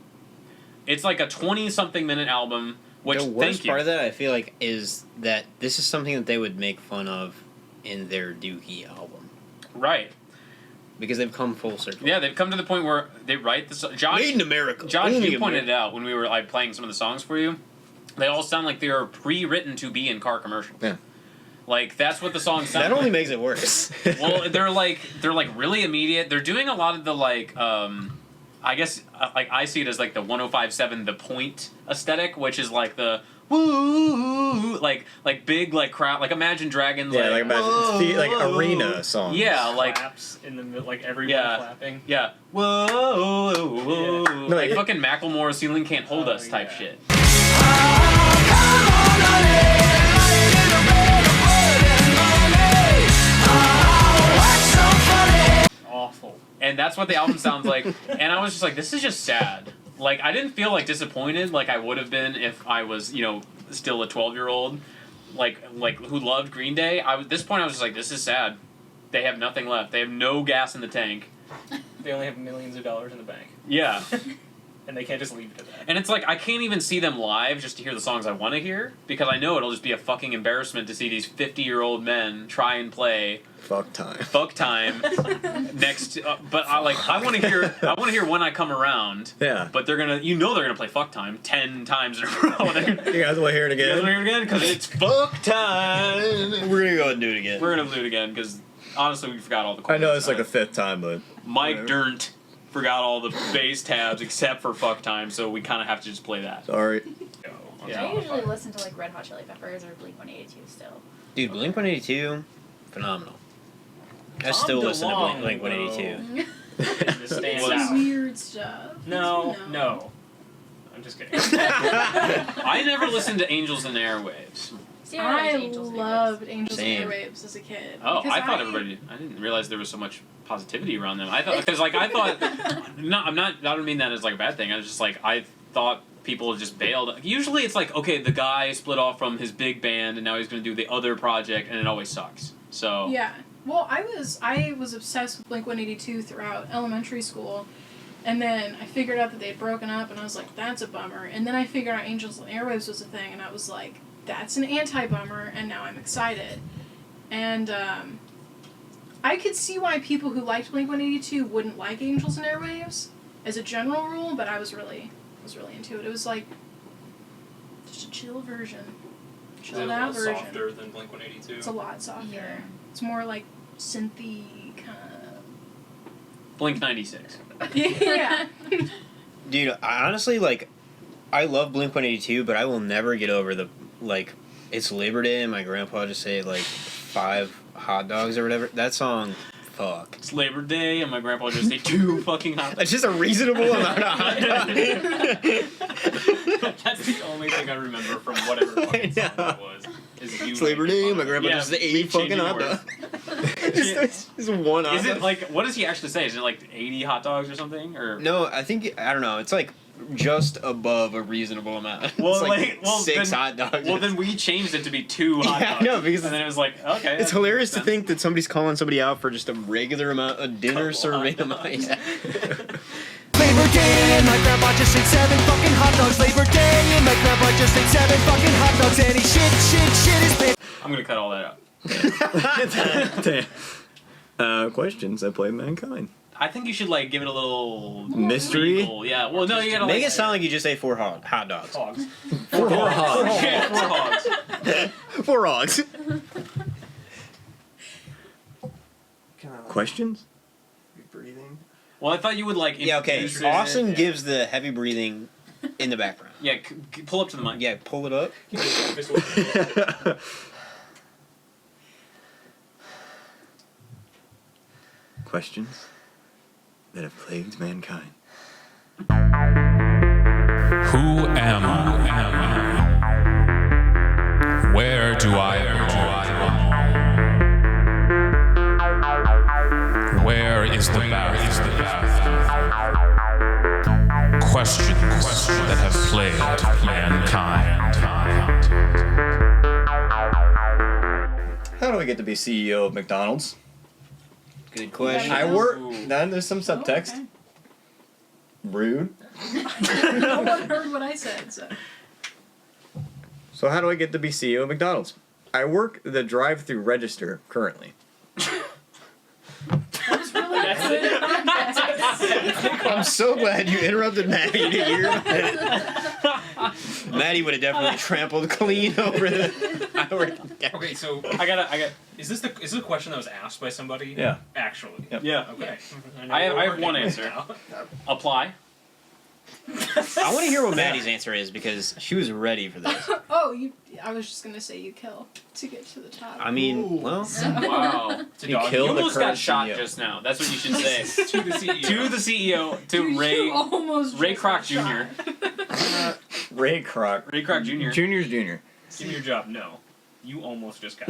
It's like a 20-something minute album. Which, the worst thank you. part of that, I feel like, is that this is something that they would make fun of in their Dookie album. Right. Because they've come full circle. Yeah, they've come to the point where they write the song. Josh, Made in America. Josh, Only you pointed America. it out when we were like playing some of the songs for you. They all sound like they are pre-written to be in car commercials. Yeah. Like, that's what the songs sound That only like. makes it worse. Well, they're really immediate. They're doing a lot of the, like, I guess, like, I see it as, like, the 105.7 The Point aesthetic, which is, like, the woo, like big, like, crowd, like, Imagine Dragons, Yeah, like imagine like whoa. arena songs. Yeah, like, Claps in the middle, like everyone Yeah. clapping. yeah, whoa, Yeah. No, like, it- fucking Macklemore, Ceiling Can't Hold Us type yeah. shit. Awful. And that's what the album sounds like. And I was just like, this is just sad. Like, I didn't feel, like, disappointed like I would have been if I was, you know, still a 12-year-old, like who loved Green Day. At this point, I was just like, this is sad. They have nothing left. They have no gas in the tank. They only have millions of dollars in the bank. Yeah. And they can't just leave it at that. And it's like, I can't even see them live just to hear the songs I want to hear, because I know it'll just be a fucking embarrassment to see these 50-year-old men try and play Fuck time. Fuck Time next. But I want to hear When I Come Around. Yeah. But they're gonna play Fuck Time 10 times in a row. You guys want to hear it You guys again? wanna hear it again? Because it's Fuck Time. We're gonna go ahead and do it again. We're gonna do it again because honestly we forgot all the. I know chords it's like the time. 5th time, but Mike whatever. Dirnt forgot all the bass tabs except for Fuck Time, so we kind of have to just play that. sorry. Yeah. I usually listen to like Red Hot Chili Peppers or Blink 182 still. Dude, Blink-182, phenomenal. I still listen to Blink-182. Just stands Was- out. Some weird stuff. No. I'm just kidding. I never listened to Angels and Airwaves. See, I Angels loved Angels Same. and Airwaves as a kid. Oh, because I thought everybody. I didn't realize there was so much positivity around them. I thought because like I thought. No, I'm not. I don't mean that as like a bad thing. I was just like I thought people just bailed. Usually it's like okay, the guy split off from his big band and now he's going to do the other project and it always sucks. So Yeah. Well, I was obsessed with Blink-182 throughout elementary school, and then I figured out that they had broken up, and I was like, that's a bummer. And then I figured out Angels and Airwaves was a thing, and I was like, that's an anti-bummer, and now I'm excited. And I could see why people who liked Blink-182 wouldn't like Angels and Airwaves as a general rule, but I was really into it. It was like just a chill version. Is it Chilled a out little version. softer than Blink-182? It's a lot softer. Yeah. It's more like synthy kind Blink 96. of. Yeah. Dude, I honestly, like, I love Blink-182, but I will never get over the, like, it's Labor Day and my grandpa just say, like, 5 hot dogs or whatever. That song, fuck. It's Labor Day and my grandpa just ate 2 fucking hot dogs. That's just a reasonable amount of hot dogs. That's the only thing I remember from whatever fucking song that was. It's Labor Day and my grandpa just ate fucking hot dogs. It's one hot dog. Is it like, what does he actually say? Is it like 80 hot dogs or something? Or No, I think, I don't know, it's like just above a reasonable amount. Well, it's like well, 6 then, hot dogs. Well, then we changed it to be 2 hot dogs. I know, because and then it was like, okay. It's hilarious to think that somebody's calling somebody out for just a regular amount of dinner serving amount. Yeah. Labor Day and my grandpa just ate 7 fucking hot dogs. Labor Day and my grandpa just ate 7 fucking hot dogs. And he shit his pants. I'm gonna cut all that out. Questions that play mankind. I think you should like give it a little mystery. Regal. Yeah. Well, no, you gotta make like, it sound like you just ate 4 hot dogs. Hogs. 4 hogs. 4 hogs. 4 hogs. Questions? Breathing. Well, I thought you would like. Yeah, okay. introduce it. Austin gives the heavy breathing in the background. Yeah, pull up to the mic. Yeah, pull it up. Questions that have plagued mankind. Who am I? Where do I belong? Where is the path? Questions that have plagued mankind. How do I get to be CEO of McDonald's? Good question. I work. Then there's some subtext. Okay. Rude. No one heard what I said, so. So how do I get to be CEO of McDonald's? I work the drive-through register currently. That was really good. I'm so glad you interrupted Maddie to hear that. Maddie would have definitely trampled clean over the. Okay, so I got. Is this a question that was asked by somebody? Yeah. Actually. Yep. Yeah. Okay. I have one answer. Apply. I want to hear what Maddie's answer is because she was ready for this. Oh, I was just gonna say you kill to get to the top. I mean, well. Wow. You kill You the almost current got shot CEO. just now. That's what you should say. To the CEO. To the CEO. To Dude, Ray. you almost Ray just Kroc got shot. Jr. Ray Kroc. Ray Kroc Jr. Junior's Junior. Give me your job. No. You almost just got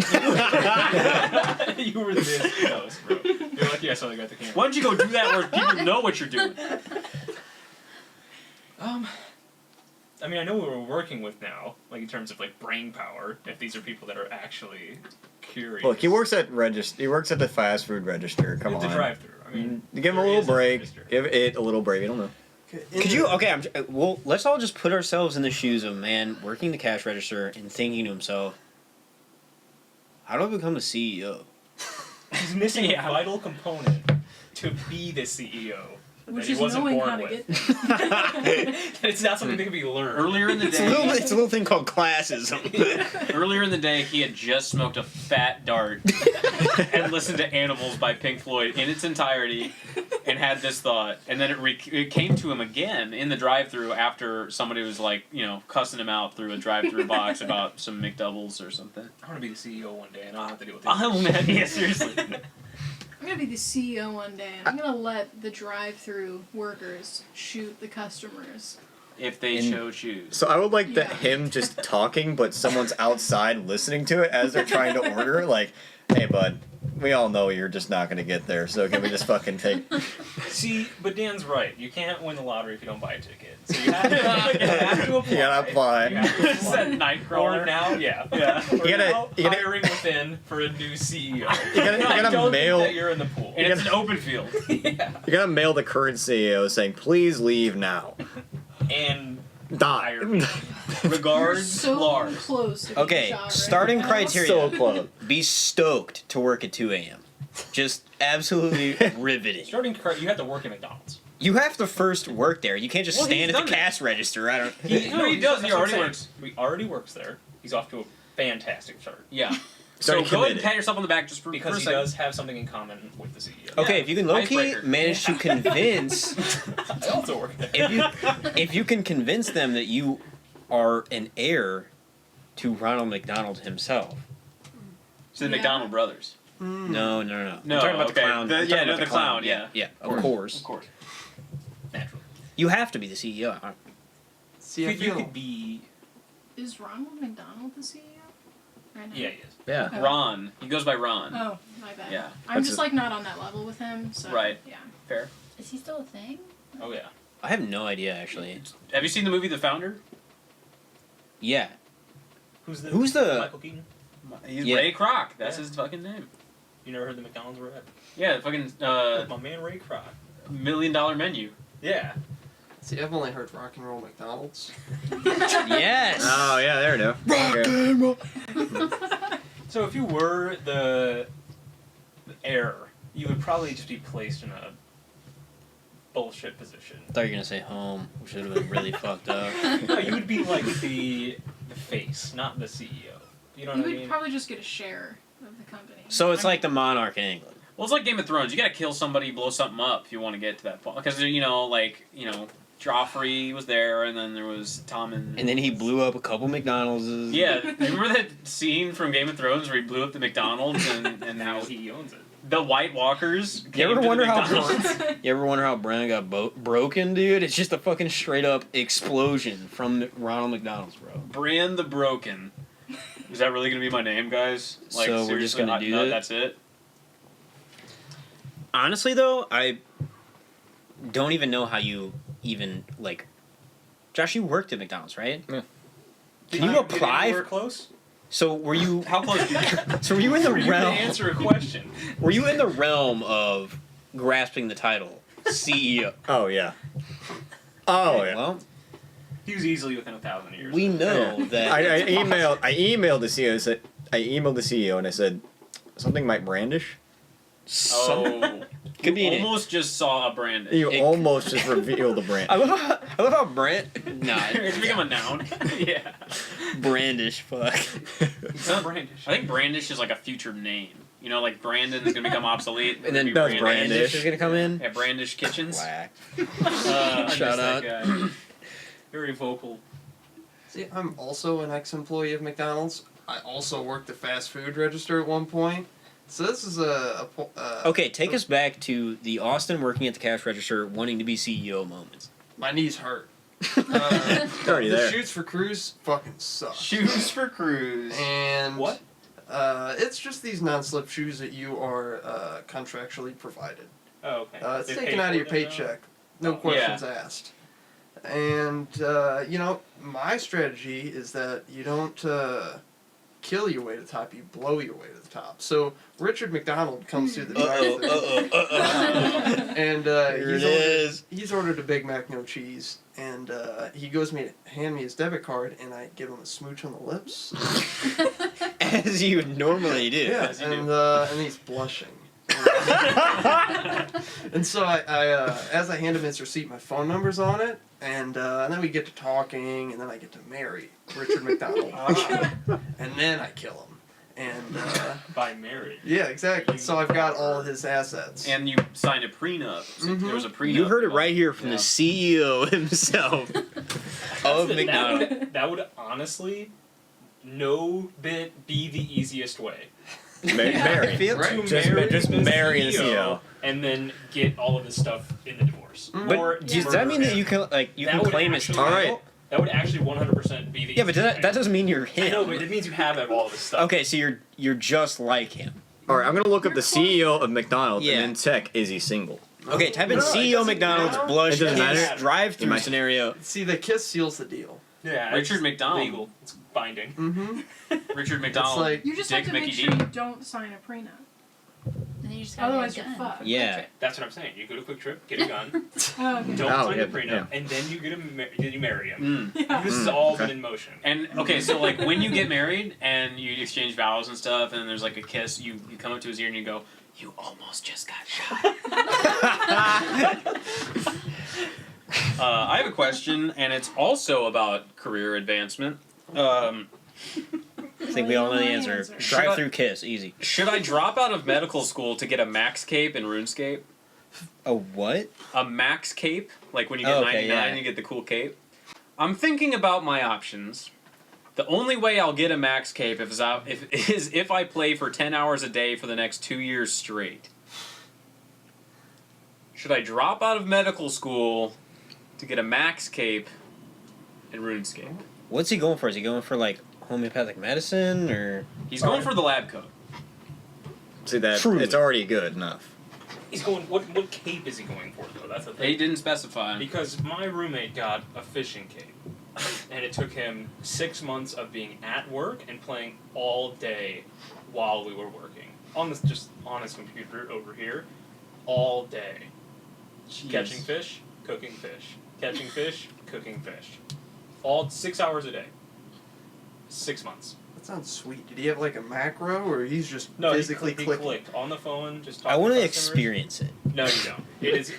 You were this close, bro. You're lucky I saw the guy at the camera. Why don't you go do that where people know what you're doing? I mean, I know who we're working with now, like in terms of like brain power. If these are people that are actually curious. Look, he works at He works at the fast food register. Come The on. drive-through. I mean, Give him a there little is a break. register. Give it a little break. I don't know. Could you? Okay, well, let's all just put ourselves in the shoes of a man working the cash register and thinking to himself, "How do I become the CEO?" He's missing a vital component to be the CEO. Which that he is wasn't knowing born how to with. get It's not something that can be learned. Earlier in the It's day. a little thing called classism. Earlier in the day, he had just smoked a fat dart and listened to Animals by Pink Floyd in its entirety and had this thought. And then it came to him again in the drive-thru after somebody was like, cussing him out through a drive-thru box about some McDoubles or something. I want to be the CEO one day and I don't have to deal with this. Oh, man. Yeah, seriously. I'm gonna be the CEO one day, and I'm gonna let the drive-through workers shoot the customers. If they so choose. So I would like Yeah. him just talking, but someone's outside listening to it as they're trying to order. Like, hey, bud, we all know you're just not going to get there, so can we just fucking take... See, but Dan's right. You can't win the lottery if you don't buy a ticket. So you have to apply. You gotta apply. You have to Is that Nightcrawler? Or now, yeah. You gotta hiring within for a new CEO. You gotta I don't mail- think that you're in the pool. And it's an open field. Yeah. You gotta mail the current CEO saying, please leave now. And Die. Regards, So Lars. close to being Okay, shot right starting now. criteria. So close. Be stoked to work at 2 a.m. Just absolutely riveting. Starting correct, you have to work at McDonald's. You have to first work there. You can't just Well, stand he's at done the cash register. I don't. He does. He That's what I'm already saying. works. He already works there. He's off to a fantastic start. Yeah. So Started go ahead and committed. pat yourself on the back just for Because a he second. does have something in common with the CEO. Okay, if you can low key Icebreaker. manage to convince, I also work there. if you can convince them that you are an heir to Ronald McDonald himself. To the McDonald brothers. No. No, I'm talking about the clown. I'm talking about the clown. Yeah, Yeah, of course. Of course. Naturally. You have to be the CEO. See, I You feel could be. Is Ronald McDonald the CEO? Right now? Yeah, he is. Yeah. Okay. Ron. He goes by Ron. Oh, my bad. Yeah. I'm That's just a- like not on that level with him. So Right. Yeah. Fair. Is he still a thing? Oh yeah. I have no idea actually. Have you seen the movie The Founder? Yeah. Who's the? Michael Keaton. He's Yeah. Ray Kroc. That's Yeah. his fucking name. You never heard the McDonald's rap? Yeah, the fucking My man Ray Kroc. $1 Million Menu. Yeah. See, I've only heard rock and roll McDonald's. Yes. Oh yeah, there it is. So if you were the heir, you would probably just be placed in a bullshit position. I thought you were gonna say home, which would have been really fucked up. No, you would be like the face, not the CEO. You know You what I would mean? probably just get a share of the company. So it's like the monarch in England. Well, it's like Game of Thrones. You gotta kill somebody, blow something up if you want to get to that point. Because, Joffrey was there, and then there was Tom and... And then he blew up a couple McDonald's. Yeah, remember that scene from Game of Thrones where he blew up the McDonald's and now he owns it. The White Walkers You came ever to wonder the how McDonald's? you ever wonder how Brandon got broken, dude? It's just a fucking straight up explosion from Ronald McDonald's, bro. Brand the Broken. Is that really gonna be my name, guys? Like, So we're just seriously, gonna do no, that? That's it? Honestly, though, I don't even know how you even like. Josh, you worked at McDonald's, right? Yeah. Can you apply? Anywhere close? So were you? How close? So were you in the For you to realm? answer a question. Were you in the realm of grasping the title CEO? Oh yeah. Oh Okay, yeah. Well, He was easily within 1,000 years. we know that. I emailed the CEO. I emailed the CEO and I said something Mike Brandish. Oh. Could be You an- almost just saw a brand. You It- almost just revealed the brand. I love how Brand. Nah, It's become a noun. Yeah. Brandish. Fuck. It's not Brandish. I think Brandish is like a future name. You know, like Brandon is gonna become obsolete. And then It'd be Does Brandish Brandish. is gonna come in. Yeah, Brandish Kitchens. Whack. I miss Shout that out. guy. Very vocal. See, I'm also an ex-employee of McDonald's. I also worked the fast food register at one point. So this is Okay, take us back to the Austin working at the cash register, wanting to be CEO moments. My knees hurt. Already the there. shoots for Cruise fucking suck. Shoes for Cruise. And What? It's just these non-slip shoes that you are contractually provided. Oh, okay. It's They taken pay out of for your it then, paycheck. No Oh. questions asked. And, my strategy is that you don't kill your way to the top, you blow your way to the top. So Richard McDonald comes through the drive-thru. And he's ordered a Big Mac, no cheese. And he goes to hand me his debit card, and I give him a smooch on the lips. As you normally do. Yeah, As you do. and he's blushing. And so I as I hand him his receipt, my phone number's on it, and then we get to talking, and then I get to marry Richard McDonald, and then I kill him. And By marriage. yeah, exactly. So I've got all of his assets. And you signed a prenup. So Mhm. There was a prenup. You heard it right here from Yeah. the CEO himself of McDonald's. That would honestly, no bit, be the easiest way. Marry. Right. Just marry the CEO. And then get all of this stuff in the divorce. But Or does that mean that you can That can would claim his actually- title? All right. That would actually 100% be the Yeah, but easiest that thing. doesn't mean you're I him. know, but it means you have all of this stuff. Okay, so you're just like him. All right, I'm gonna look up the CEO of McDonald's Yeah. and then check is he single. Okay, type in No, it CEO doesn't McDonald's matter. blush It doesn't kiss matter. drive-through Am I- scenario. See, the kiss seals the deal. Yeah, Richard it's McDonald. Legal. It's binding. Mm-hmm. Richard McDonald. like- You just Dick have to Mickey make D. sure you don't sign a prenup. And then you just gotta Otherwise, get you're it done. fucked. Yeah. That's what I'm saying. You go to Quick Trip, get a gun, Oh, okay. don't Oh, sign yeah, the prenup, yeah. and then you marry him. Mm. This has all been in motion. And okay, so like when you get married and you exchange vows and stuff, and there's like a kiss, you come up to his ear and you go, "You almost just got shot." I have a question, and it's also about career advancement. think we all know the answer. Drive through kiss, easy. Should I drop out of medical school to get a max cape in RuneScape? A what? A max cape, like when you get 99, you get the cool cape. I'm thinking about my options. The only way I'll get a max cape is if I play for 10 hours a day for the next 2 years straight. Should I drop out of medical school to get a max cape in RuneScape? What's he going for? Is he going for like homeopathic medicine or? He's going for the lab coat. See that? Truly. It's already good enough. He's going. What cape is he going for though? That's the thing. He didn't specify. Because my roommate got a fishing cape, and it took him 6 months of being at work and playing all day while we were working on his computer over here, all day. Jeez. Catching fish, cooking fish, catching fish, cooking fish, all 6 hours a day. 6 months. That sounds sweet. Did he have like a macro, or he's just No, physically he clicking? clicked on the phone. Just I want to experience it. No, you don't. It is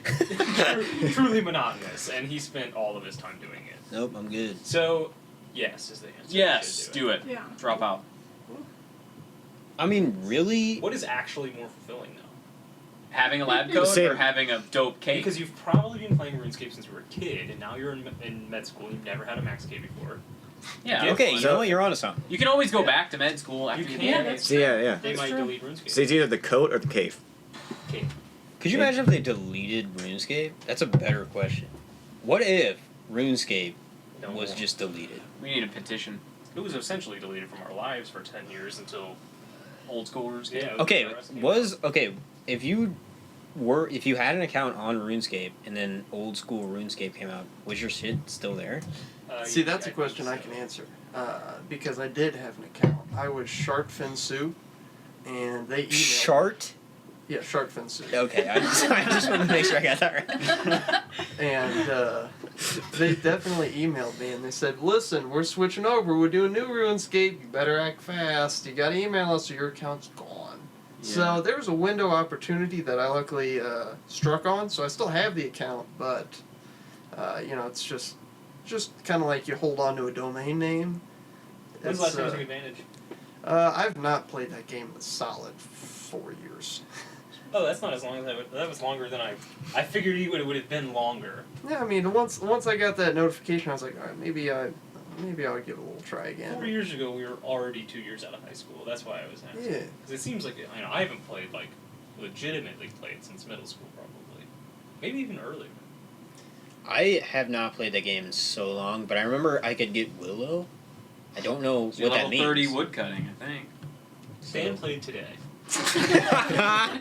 truly monotonous, and he spent all of his time doing it. Nope, I'm good. So, yes is the answer. Yes, do it. Yeah. Drop out. I mean, really? What is actually more fulfilling, though? Having a lab coat or having a dope cape? Because you've probably been playing RuneScape since you were a kid, and now you're in med school. You've never had a max cape before. Yeah. Okay, you know what? You're onto something. You can always go back to med school after you can. See, yeah. They might delete RuneScape. So it's either the coat or the cape. Cape. Could you imagine if they deleted RuneScape? That's a better question. What if RuneScape was just deleted? We need a petition. It was essentially deleted from our lives for 10 years until old school RuneScape. Yeah. If you had an account on RuneScape and then old school RuneScape came out, was your shit still there? See, that's a question I can answer. Because I did have an account. I was Sharkfin Soup, and they emailed Shart? Yeah, Sharkfin Soup. Okay, I just wanted to make sure I got that right. And they definitely emailed me, and they said, listen, we're switching over. We're doing new RuneScape. You better act fast. You got to email us or your account's gone. Yeah. So there was a window of opportunity that I luckily struck on, so I still have the account, but, it's just kind of like you hold on to a domain name. When's the last time you took advantage? I've not played that game in a solid 4 years. Oh, that's not as long as that was longer than I figured it would have been longer. Yeah, I mean, once I got that notification, I was like, all right, maybe I'll give it a little try again. 4 years ago, we were already 2 years out of high school. That's why I was asking. Yeah. Because it seems like I haven't played legitimately played since middle school, probably, maybe even earlier. I have not played that game in so long, but I remember I could get Willow. I don't know So what that level means. 30 woodcutting, I think. Dan played today.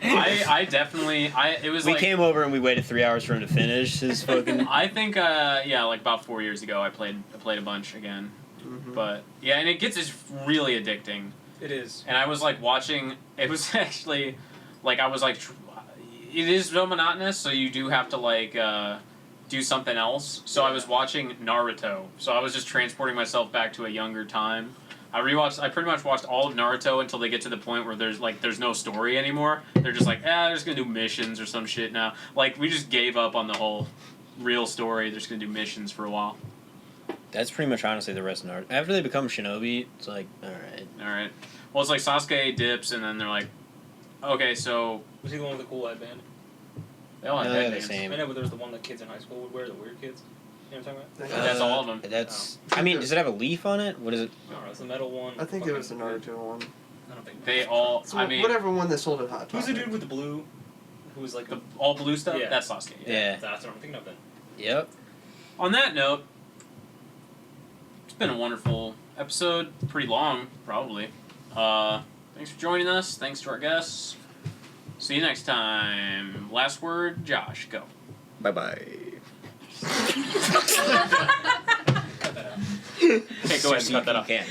I definitely it was We like came over and we waited 3 hours for him to finish his fucking. I think like about 4 years ago I played a bunch again. Mm-hmm. But yeah, and it's really addicting. It is. And I was like watching. It was actually like I was like, it is so monotonous. So you do have to like do something else. So I was watching Naruto. So I was just transporting myself back to a younger time. I pretty much watched all of Naruto until they get to the point where there's no story anymore. They're just like, they're just gonna do missions or some shit now. Like we just gave up on the whole real story. They're just gonna do missions for a while. That's pretty much honestly the rest of Naruto. After they become shinobi, it's like, alright. Well, it's like Sasuke dips, and then they're like, okay, so Was he the one with the cool headband? They all have No, they're the headbands. same. I know, but there's the one that kids in high school would wear, the weird kids. You know what I'm talking That's all of them. That's. I mean, does it have a leaf on it? What is it? about? No, it's the metal one. I think it was the Naruto one. I don't think They all. So I mean, whatever one they sold at Hot Topic. Who's the dude with the blue? Who was like the all blue stuff. Yeah. That's Sasuke. Yeah. That's what I'm thinking of then. Yep. On that note, it's been a wonderful episode. Pretty long, probably. Thanks for joining us. Thanks to our guests. See you next time. Last word, Josh. Go. Bye bye. Cut that out. Okay, go ahead and cut that off. You can't.